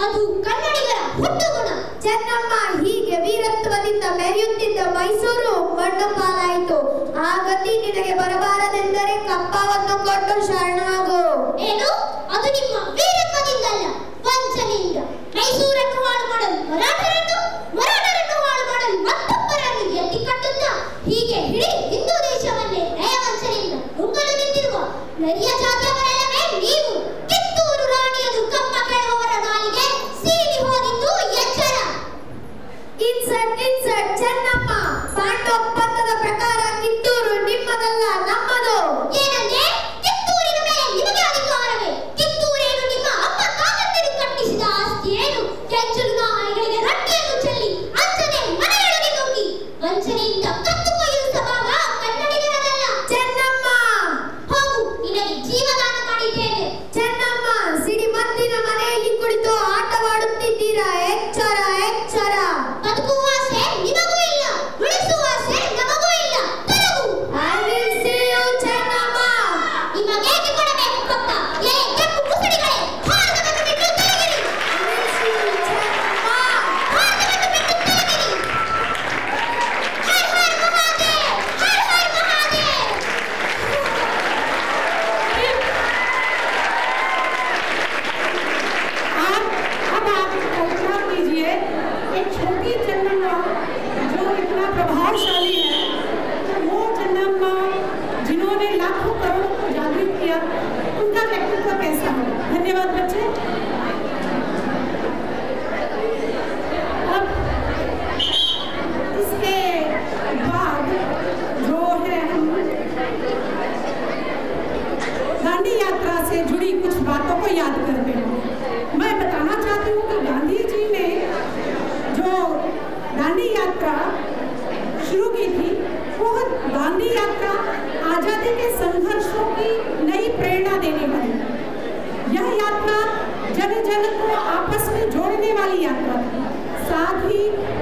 ಅದು ಕನ್ನಡಿಗರ ಹುಟ್ಟುಗುಣ. ಚೆನ್ನಮ್ಮ, ಹೀಗೆ ವೀರತ್ವದಿಂದ ಮೆರೆಯುತ್ತಿದ್ದ ಮೈಸೂರು ಮಣ್ಣು ಪಾಲಾಯಿತು. ಆ ಗತಿ ನಿನಗೆ ಬರಬಾರದೆಂದರೆ ಕಪ್ಪವನ್ನು ಕೊಟ್ಟು ಶರಣಾಗು. ಏನು? ಅದು ನಿಮ್ಮ ವೀರತ್ವದಿಂದಲ್ಲ, ವಂಚನೆಯಿಂದ. ಮೈಸೂರನ್ನು ಹಾಳು ಮಾಡಲು ಮರಾಠರನ್ನು, ಮರಾಠರನ್ನು ಹಾಳು ಮಾಡಲು ಮತ್ತೊಬ್ಬರನ್ನು ಎತ್ತಿ ಕಟ್ಟುತ್ತಾ ಹೀಗೆ ಇಡೀ ಹಿಂದೂ ದೇಶವನ್ನೇ ನಯವಂಚನೆಯಿಂದ ನುಂಗಲು ನಿಂತಿರುವ ನರಿಯ ಜಾತಿಯವರೆಲ್ಲವೇ ನೀವು. ಕಿತ್ತೂರು ರಾಣಿಯದು ಕಪ್ಪ ಕೇಳುವವರ ನಾಲಿಗೆ ಸೀಳಿ ಹೋದಿದ್ದು ಎಚ್ಚರ. Insert, insert. ಚೆನ್ನಮ್ಮ, ಪಾಂಡು ಒಪ್ಪಂದದ ಪ್ರಕಾರ ಕಿತ್ತೂರು ನಿಮ್ಮದಲ್ಲ, ನಮ್ಮದು. ಏನಂದ್ರೆ? ಕಿತ್ತೂರಿನ ಮೇಲೆ ನಿಮಗೆ ಅಧಿಕಾರವೇ? ಕಿತ್ತೂರೇನು ನಿಮ್ಮ ಅಪ್ಪ ತಾತಂದಿರು ಕಟ್ಟಿಸಿದ ಆಸ್ತಿ ಏನು? ಕೆಂಚಲು ನಾಯಿಗಳಿಗೆ ರೊಟ್ಟಿಯನ್ನು ಚೆಲ್ಲಿ ಅಂಚನೆ ಮನೆಯೊಳಗೆ ನುಗ್ಗಿ ವಂಚನೆಯಿಂದ ಕತ್ತು ಕೊಯ್ಯುವ ಸ್ವಭಾವ ಕನ್ನಡಿಗರದಲ್ಲ. ಚೆನ್ನಮ್ಮ, ಹೋಗು, ನಿನಗೆ ಜೀವದಾನ ಮಾಡಿದ್ದೇನೆ. ಚೆನ್ನಮ್ಮ, ಸಿಡಿಮದ್ದಿನ ಮನೆಯಲ್ಲಿ ಕುಳಿತು ಆಟವಾಡುತ್ತಿದ್ದೀರಾ? ಎಚ್ಚರ, ಎಚ್ಚರ. ಬದುಕುವ ಆಸೆ ನಿಮಗೂ ಇಲ್ಲ, ಉಳಿಸುವ ಆಸೆ ನಮಗೂ ಇಲ್ಲ. ತೊಲಗು. I will see you, Chennamma. ನಿಮಗೇಕೆ ಕೊಡಬೇಕು ಕಪ್ಪ? ಏ ಕೆಂಪು ಮುಸುಡಿಗಳೇ, ಭಾರತವನ್ನು ಬಿಟ್ಟು ತೊಲಗಿರಿ. I will see you, Chennamma. ಭಾರತವನ್ನು ಬಿಟ್ಟು ತೊಲಗಿರಿ. ಹರ್ ಹರ್ ಮಹಾದೇವ್, ಹರ್ ಹರ್ ಮಹಾದೇವ್. अब आप कल्पना कीजिए एक छोटी चन्नम्मा जो इतना प्रभावशाली है, वो चन्नम्मा जिन्होंने लाखों करोड़ों को जागृत किया, उनका व्यक्तित्व कैसा हो। धन्यवाद बच्चे। अब इसके बाद जो है हम दांडी यात्रा से जुड़ी कुछ बातों को याद करते हैं। मैं बताना चाहती हूँ कि गांधी जी ने जो दांडी यात्रा शुरू की थी, वो दांडी यात्रा आज़ादी के संघर्षों की नई प्रेरणा देने वाली। यह यात्रा जन जन को आपस में जोड़ने वाली यात्रा थी, साथ ही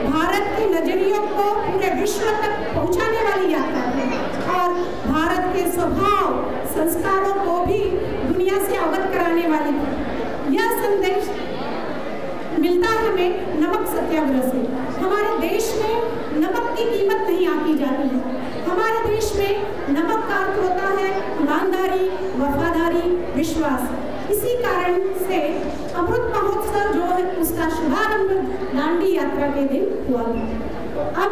भारत के नजरियों को पूरे विश्व तक पहुँचाने वाली यात्रा थी और भारत के स्वभाव संस्कारों को भी दुनिया से अवगत कराने वाली थी। यह संदेश मिलता है हमें नमक सत्याग्रह से। हमारे देश में नमक की कीमत नहीं आंकी जाती है। हमारे देश में नमक का अर्थ होता है ईमानदारी, वफादारी, विश्वास। इसी कारण से अमृत महोत्सव जो है उसका शुभारंभ दांडी यात्रा के दिन हुआ था। तो अब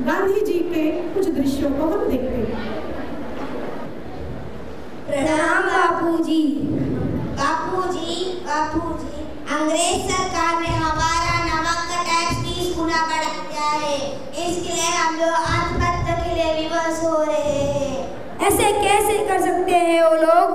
गांधी जी के कुछ दृश्यों को हम देखते हैं। प्रणाम बापूजी। बापूजी, बापूजी, अंग्रेज सरकार ने हमारा नमक का टैक्स 20 गुना बढ़ा दिया है। इसके लिए हम लोग आत्महत्या के लिए विवश हो रहे हैं। ऐसे कैसे कर सकते हैं वो लोग?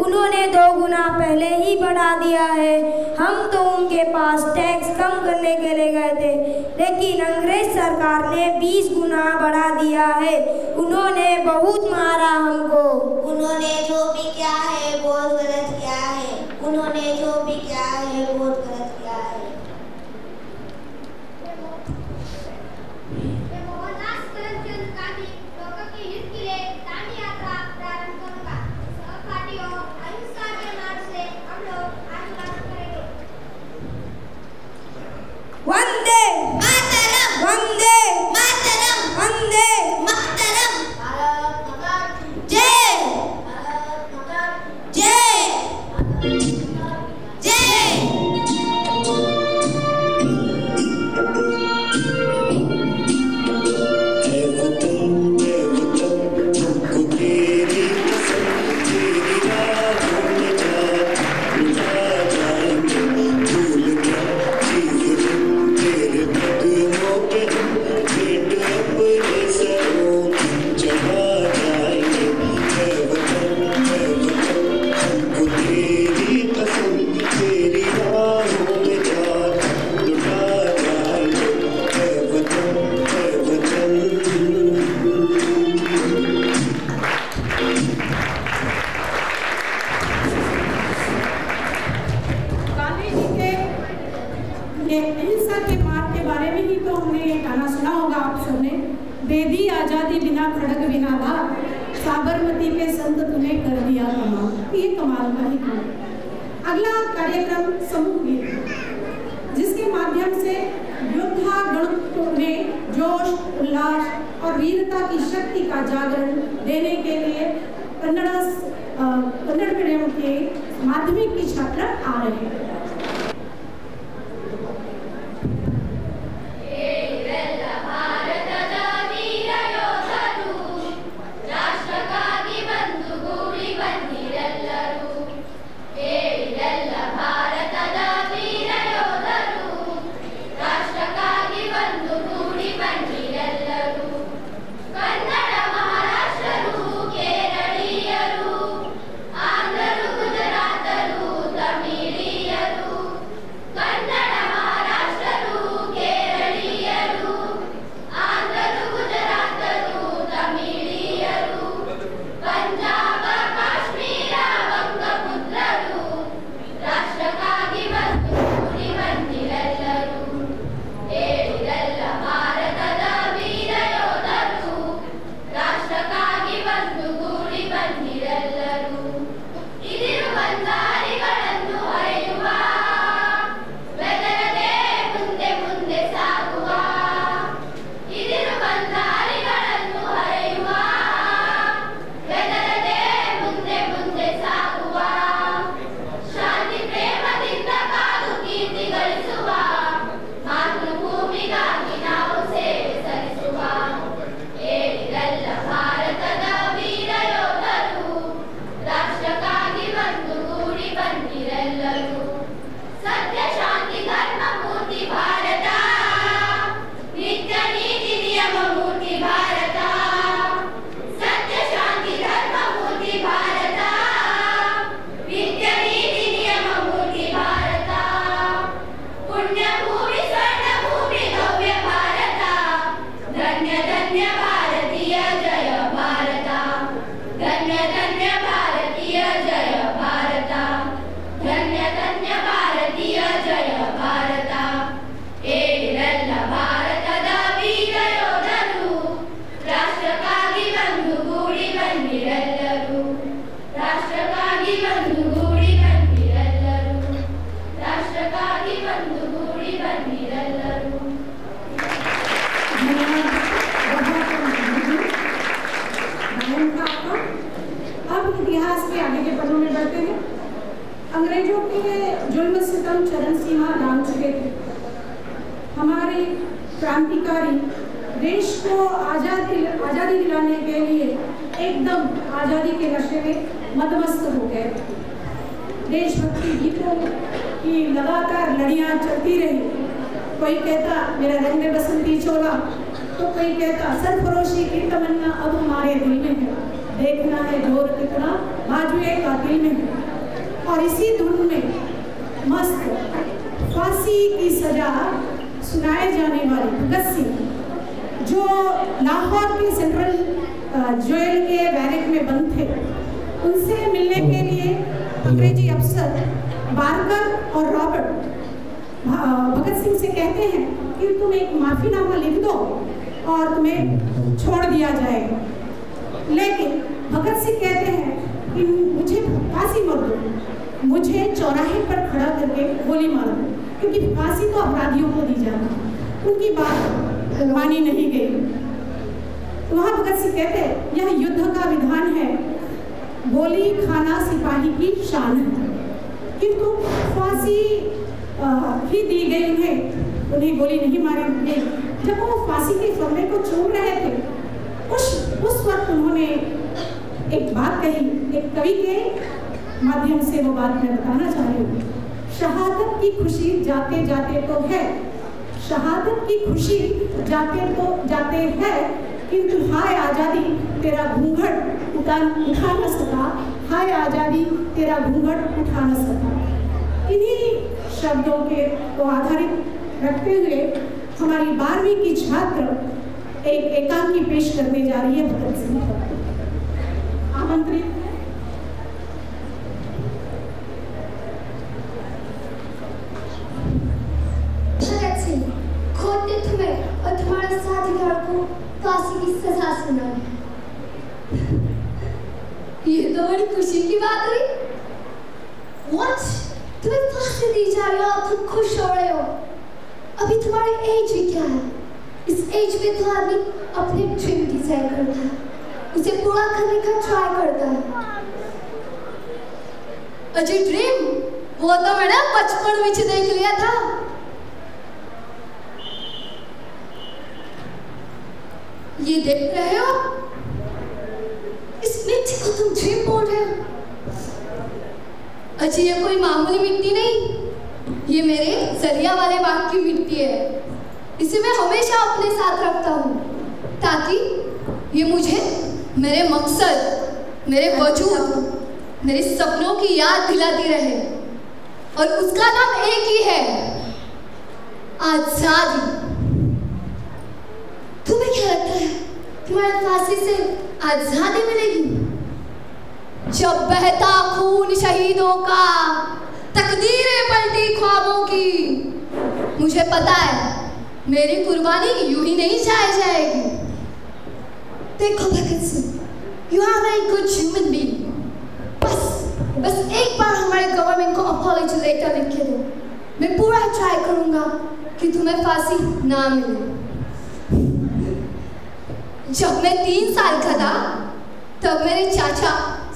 उन्होंने 2 गुना पहले ही बढ़ा दिया है। हम तो उनके पास टैक्स कम करने के लिए गए थे, लेकिन अंग्रेज सरकार ने 20 गुना बढ़ा दिया है। उन्होंने बहुत मारा हमको। उन्होंने जो भी किया है बहुत गलत किया गांधी जी के अहिंसा के मार्ग के बारे में ही तो हमने ये गाना सुना होगा आप सबने। दे दी आजादी बिना खड़ग बिना धार, साबरमती के संत तूने कर दिया कमाल। ये कमाल का ही काम। अगला कार्यक्रम समूह गीत, जिसके माध्यम से योद्धागण में जोश, उल्लास और वीरता की शक्ति का जागरण देने के लिए कन्नड़ मीडियम के माध्यमिक की छात्र आ रहे हैं। अंग्रेजों के जुल्म सितम चरम सीमा लांघ चुके थे। हमारे क्रांतिकारी देश को आज़ादी दिलाने के लिए एकदम आज़ादी के नशे में मदमस्त हो गए। देशभक्ति गीतों की लगातार लड़ियाँ चलती रही। कोई कहता मेरा रंग में बसंती चोला, तो कोई कहता सरफरोशी की तमन्ना अब हमारे दिल में है, देखना है जोर कितना बाजुए कातिल में है। और इसी धुन में मस्त फांसी की सजा सुनाए जाने वाले भगत सिंह, जो लाहौर के सेंट्रल जेल के बैरक में बंद थे, उनसे मिलने के लिए अंग्रेजी अफसर बारकर और रॉबर्ट भगत सिंह से कहते हैं कि तुम एक माफीनामा लिख दो और तुम्हें छोड़ दिया जाएगा। लेकिन भगत सिंह कहते हैं कि मुझे फांसी मत दो, मुझे चौराहे पर खड़ा करके गोली मार दो, क्योंकि फांसी तो अपराधियों को दी जाती। उनकी बात मानी नहीं गई। वहाँ भगत सिंह कहते हैं यह युद्ध का विधान है, गोली खाना सिपाही की शान है। किंतु फांसी ही दी गई उन्हें गोली नहीं मारी गई। जब वो फांसी के फंदे को चूम रहे थे, उस वक्त उन्होंने एक बात कही, एक कवि के माध्यम से वो बात मैं बताना चाह रही हूँ। शहादत की खुशी जाते जाते तो है, शहादत की खुशी जाते है, किंतु हाय आज़ादी तेरा घूंघट उठा न सका, हाय आज़ादी तेरा घूंघट उठा न सका। इन्हीं शब्दों के को आधारित रखते हुए हमारी 12वीं की छात्र एक एकांकी पेश करने जा रही है भगत सिंह पर। ये तो बड़ी खुशी की बात हुई। What? तुम्हें फांसी दी जा रही हो, तुम खुश हो रहे हो। अभी तुम्हारी एज ही क्या है? इस एज में तो आदमी अपने ड्रीम डिजाइन करता है, उसे पूरा करने का ट्राई करता है। अजय ड्रीम वो तो मैंने बचपन में देख लिया था। ये देख रहे हो, इस मिट्टी को तुम ड्रीम बोल रहे हो? अजय ये कोई मामूली मिट्टी नहीं, ये मेरे जलिया वाले बाग की मिट्टी है। इसे मैं हमेशा अपने साथ रखता हूँ ताकि ये मुझे मेरे मकसद, मेरे वजूद, मेरे सपनों की याद दिलाती रहे। और उसका नाम एक ही है, आजादी। तुम्हें क्या लगता है तुम्हारे फांसी से आजादी मिलेगी? जब बहता खून शहीदों का, तकदीरें पलटी ख्वाबों की। मुझे पता है मेरी कुर्बानी यूं ही नहीं जाए जाएगी। देखो Bhagat Singh, you are very good human being. बस एक बार हमारे गवर्नमेंट को अपॉलॉजी लेटर लिख के दो, मैं पूरा ट्राई करूंगा कि तुम्हें फांसी ना मिले। जब मैं 3 साल का था तब मेरे चाचा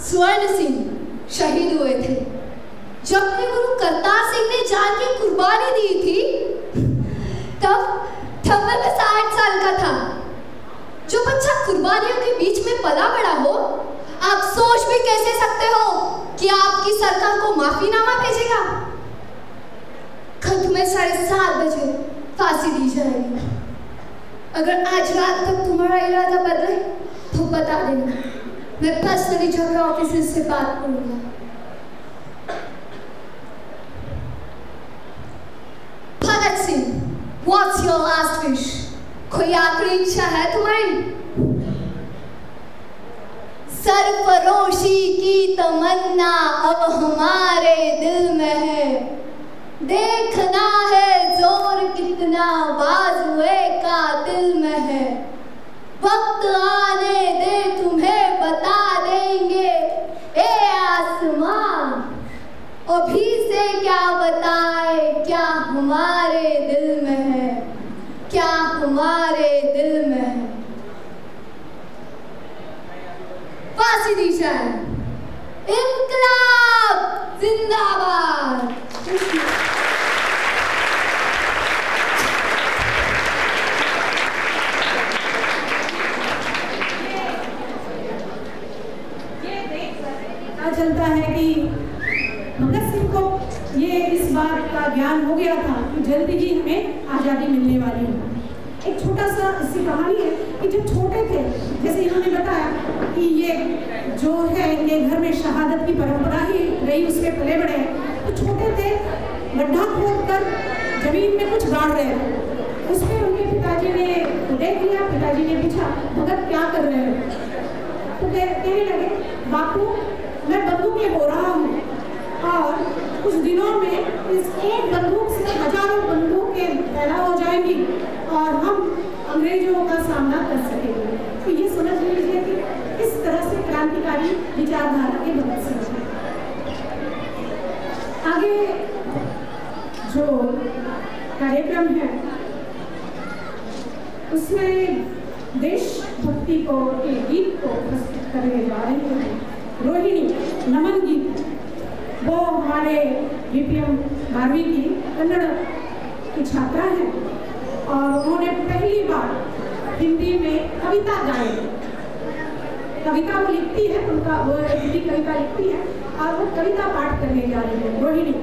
स्वर्ण सिंह शहीद हुए थे। जब अपने गुरु करतार सिंह ने जान की कुर्बानी दी थी तब मैं 8 साल का था। जो बच्चा कुर्बानियों के बीच में पला बड़ा हो, आप सोच भी कैसे सकते हो कि आपकी सरकार को माफीनामा भेजेगा? कल तुम्हें 7:30 बजे फांसी दी जाएगी। अगर आज रात तक तुम्हारा इरादा बदले तो बता देना, मैं पर्सनली झगड़ा ऑफिसर से बात करूंगा। Bhagat Singh, what's your last wish? कोई आखिरी इच्छा है तुम्हारी? सरफरोशी की तमन्ना अब हमारे दिल में है, देखना है जोर कितना बाजुए का दिल में है। वक्त आने दे तुम्हें बता देंगे ए आसमां, अभी से क्या बताए क्या हमारे दिल में है, क्या हमारे दिल में है। फांसी दी जाए। इनकलाब जिंदाबाद। चलता है कि भगत सिंह को ये इस बात का ज्ञान हो गया था कि जल्दी ही हमें आज़ादी मिलने वाली है। एक छोटा सा इसकी कहानी है कि जब छोटे थे, जैसे इन्होंने बताया कि ये जो है इनके घर में शहादत की परंपरा ही रही, उसमें पले बड़े हैं। तो छोटे थे, गड्ढा खोदकर जमीन में कुछ गाड़ रहे थे। उसमें उनके पिताजी ने देख लिया। पिताजी ने पूछा, भगत क्या कर रहे हो? तो कहने लगे, बापू मैं बंदूकें बो रहा हूँ और कुछ दिनों में इस एक बंदूक से हजारों बंदूकें पैदा हो जाएंगी और हम अंग्रेजों का सामना कर सकेंगे। तो ये समझ लीजिए कि इस तरह से क्रांतिकारी विचारधारा के भगत सिंह। आगे जो कार्यक्रम है उसमें देशभक्ति को के गीत को प्रस्तुत करने जा रहे हैं रोहिणी नमन गीत। वो हमारे बीपीएम 12वीं की कन्नड़ की छात्रा है और उन्होंने पहली बार हिंदी में कविता गाई। कविता वो लिखती है, उनका वो हिंदी कविता लिखती है और वो कविता पाठ करने जा रही है रोहिणी।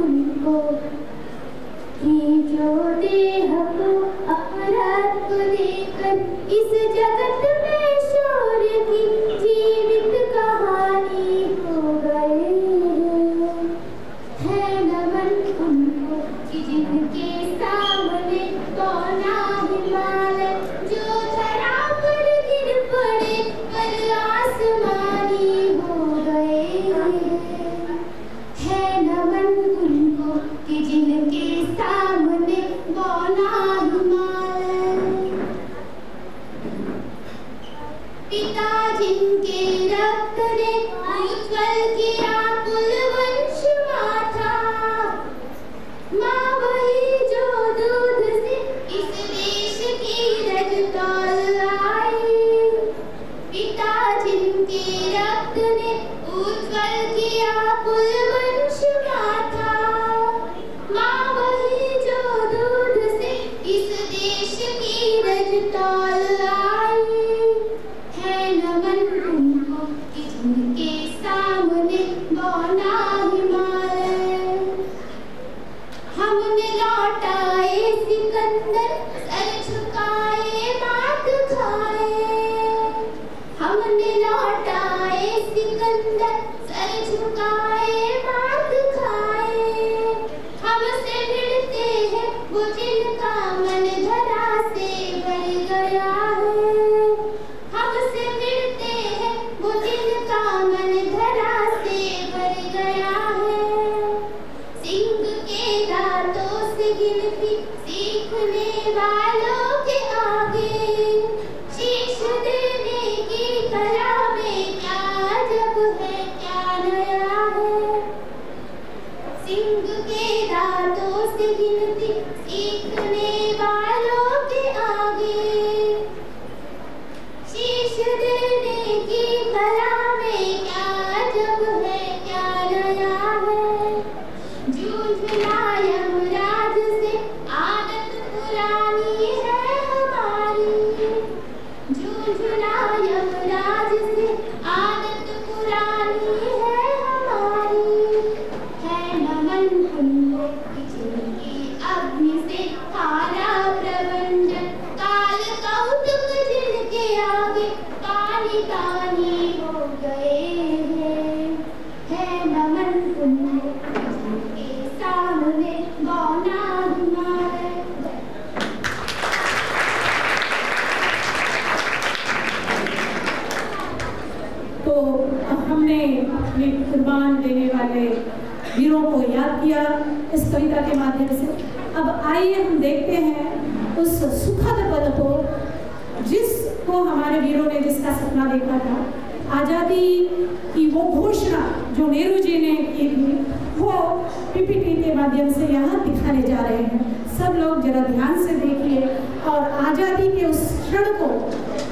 उनको कि जो देह को अपराध को देकर इस जगत में शौर्य की जीवित कहानी हो गए है। नमन उनको कि जिनके सामने कौना हिमालय जो धरा पर गिर पड़े पर आसमानी हो गए। किया कुलवंश माथा, माँ वही जो दूध से इस देश की रज तौल आई, पिता जिनके रक्त ने उज्ज्वल किया कुलवंश माथा, माँ वही जो दूध से इस देश की रज तौल आई, है नमन उनको कि जिनके सामने बौना हिमालय। हमने लौटाए सिकंदर सर झुकाए मात खाए, हमने लौटाए सिकंदर सर झुकाए मात खाए, हमसे भिड़ते हैं वो जिनका मन धरा से भर गया है, हमसे भिड़ते हैं वो जिनका मन धरा से भर गया है। सिंह के दांतों से गिनती सीखने वालों के आगे, शीश देने की कला में क्या अजब है क्या नया है। सिंह के दांतों से गिनती सीखने वालों के आगे, शीश देने की कला में क्या अजब है क्या नया है। जूझना यमराज से आदत पुरानी है हमारी, जूझना यमराज से आदत पुरानी है हमारी, है नमन उनको कि जिनकी अग्नि से हारा प्रबंधन, काल कौतुक जिनके आगे कानी कानी हो गए हैं, है नमन उनको कि जिनके सामने बौना हिमालय। तो हमने ये कुर्बान देने वाले वीरों को याद किया इस कविता के माध्यम से। अब आइए हम देखते हैं उस सुखद पल को जिसको हमारे वीरों ने जिसका सपना देखा था, आज़ादी की वो घोषणा जो नेहरू जी ने की थी, वो पीपीटी के माध्यम से यहाँ दिखाने जा रहे हैं। सब लोग जरा ध्यान से देखिए और आज़ादी के उस क्षण को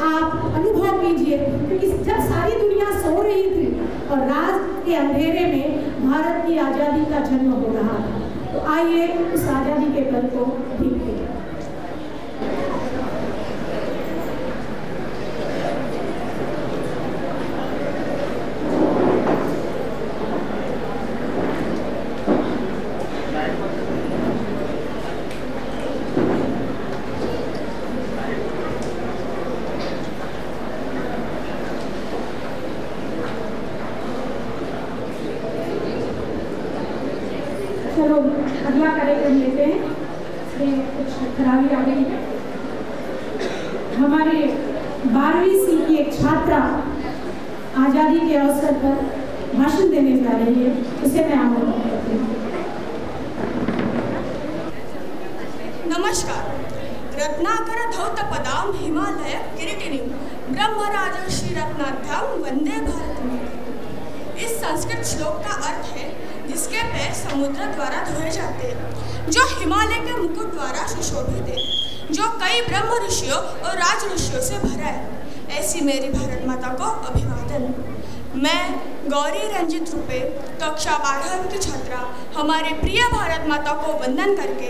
आप अनुभव कीजिए, क्योंकि जब सारी दुनिया सो रही थी और रात के अंधेरे में भारत की आज़ादी का जन्म हो रहा था। तो आइए उस आज़ादी के पल को देखिए। चलो अगला कार्यक्रम लेते हैं। ये कुछ खराबी आ गई है। हमारे 12वीं सी की एक छात्रा आज़ादी के अवसर पर भाषण देने जा रही है, उसे मैं आमंत्रित करती हूँ। नमस्कार। रत्नाकर धौतपदां हिमालय किरीटिनीं ब्रह्मराजर्षि रत्नाभ्यां वंदे भारतम। इस संस्कृत श्लोक का अर्थ है जिसके पैर समुद्र द्वारा धोए जाते, जो हिमालय के मुकुट द्वारा सुशोभित है, जो कई ब्रह्म ऋषियों और राज ऋषियों से भरा है। ऐसी मेरी भारत माता को अभिवादन। मैं गौरी रंजित रूपे कक्षा 12वीं की छात्रा हमारे प्रिय भारत माता को वंदन करके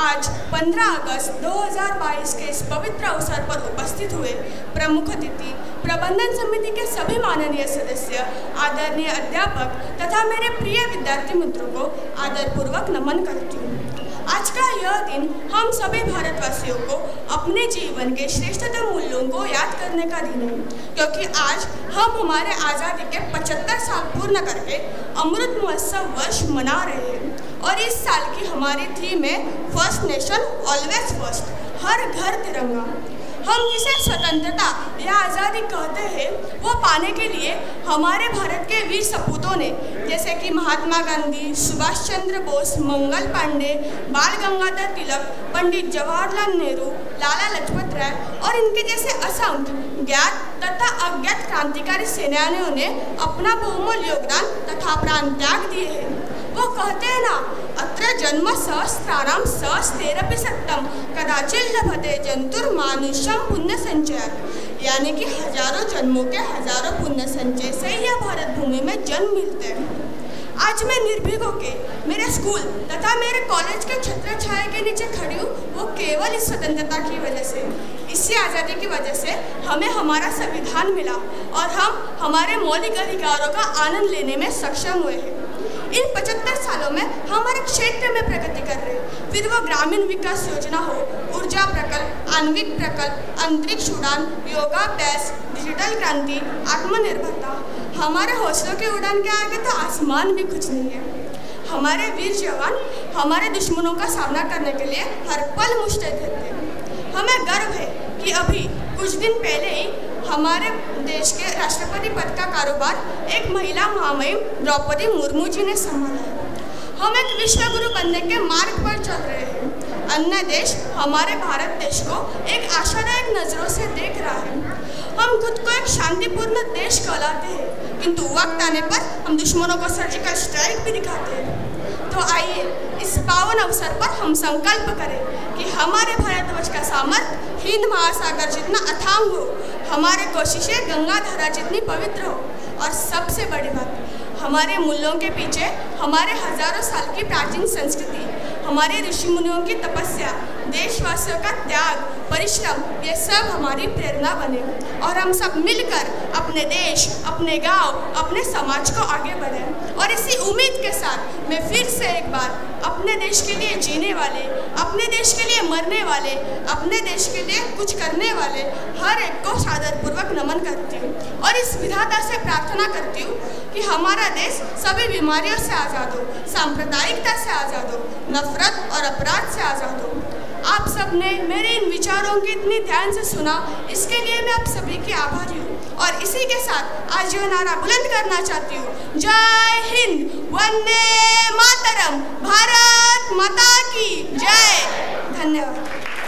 आज 15 अगस्त 2022 के इस पवित्र अवसर पर उपस्थित हुए प्रमुख अतिथि, प्रबंधन समिति के सभी माननीय सदस्य, आदरणीय अध्यापक तथा मेरे प्रिय विद्यार्थी मित्रों को आदरपूर्वक नमन करती हूँ। आज का यह दिन हम सभी भारतवासियों को अपने जीवन के श्रेष्ठतम मूल्यों को याद करने का दिन है, क्योंकि आज हम हमारे आज़ादी के 75 साल पूर्ण करके अमृत महोत्सव वर्ष मना रहे हैं। और इस साल की हमारी थीम है फर्स्ट नेशन ऑलवेज फर्स्ट, हर घर तिरंगा। हम जिसे स्वतंत्रता या आज़ादी कहते हैं, वो पाने के लिए हमारे भारत के वीर सपूतों ने जैसे कि महात्मा गांधी, सुभाष चंद्र बोस, मंगल पांडे, बाल गंगाधर तिलक, पंडित जवाहरलाल नेहरू, लाला लाजपत राय और इनके जैसे असंख्य ज्ञात तथा अज्ञात क्रांतिकारी सेनानियों ने अपना बहुमूल्य योगदान तथा प्राण त्याग दिए हैं। वो कहते हैं ना, अत्र जन्म सहस्त्राणाम सहस्तेरपि सत्यम कदाचित् लभते जंतुर्मानुषम पुण्य संचयात्, यानी कि हजारों जन्मों के हजारों पुण्य संचय से यह भारत भूमि में जन्म मिलते हैं। आज मैं निर्भीक होकर मेरे स्कूल तथा मेरे कॉलेज के छत्र छाया के नीचे खड़ी हूँ, वो केवल इस स्वतंत्रता की वजह से, इसी आज़ादी की वजह से हमें हमारा संविधान मिला और हम हमारे मौलिक अधिकारों का आनंद लेने में सक्षम हुए हैं। इन 75 सालों में हमारे क्षेत्र में प्रगति कर रहे हैं, फिर वो ग्रामीण विकास योजना हो, ऊर्जा प्रकल्प, आणविक प्रकल्प, अंतरिक्ष उड़ान, योगाभ्यास, डिजिटल क्रांति, आत्मनिर्भरता। हमारे हौसलों के उड़ान के आगे तो आसमान भी कुछ नहीं है। हमारे वीर जवान हमारे दुश्मनों का सामना करने के लिए हर पल मुस्तैद रहते हैं। हमें गर्व है कि अभी कुछ दिन पहले ही हमारे देश के राष्ट्रपति पद का कारोबार एक महिला महामहिम द्रौपदी मुर्मू जी ने संभाला है। हम एक विश्वगुरु बनने के मार्ग पर चल रहे हैं। अन्य देश हमारे भारत देश को एक आशादायक नजरों से देख रहा है। हम खुद को एक शांतिपूर्ण देश कहलाते हैं, किंतु वक्त आने पर हम दुश्मनों को सर्जिकल स्ट्राइक भी दिखाते हैं। तो आइए इस पावन अवसर पर हम संकल्प करें कि हमारे भारतवर्ष का सामर्थ्य हिंद महासागर जितना अथांग हो, हमारे कोशिशें गंगा धारा जितनी पवित्र हो, और सबसे बड़ी बात, हमारे मूल्यों के पीछे हमारे हजारों साल की प्राचीन संस्कृति, हमारे ऋषि मुनियों की तपस्या, देशवासियों का त्याग, परिश्रम, ये सब हमारी प्रेरणा बने और हम सब मिलकर अपने देश, अपने गांव, अपने समाज को आगे बढ़ाएं। और इसी उम्मीद के साथ मैं फिर से एक बार अपने देश के लिए जीने वाले, अपने देश के लिए मरने वाले, अपने देश के लिए कुछ करने वाले हर एक को सादरपूर्वक नमन करती हूँ और इस विधाता से प्रार्थना करती हूँ कि हमारा देश सभी बीमारियों से आज़ाद हो, सांप्रदायिकता से आज़ाद हो, नफरत और अपराध से आज़ाद हो। आप सबने मेरे इन विचारों की इतनी ध्यान से सुना, इसके लिए मैं आप सभी की आभारी हूँ। और इसी के साथ आज यह नारा बुलंद करना चाहती हूँ, जय हिंद, वंदे मातरम, भारत माता की जय। धन्यवाद।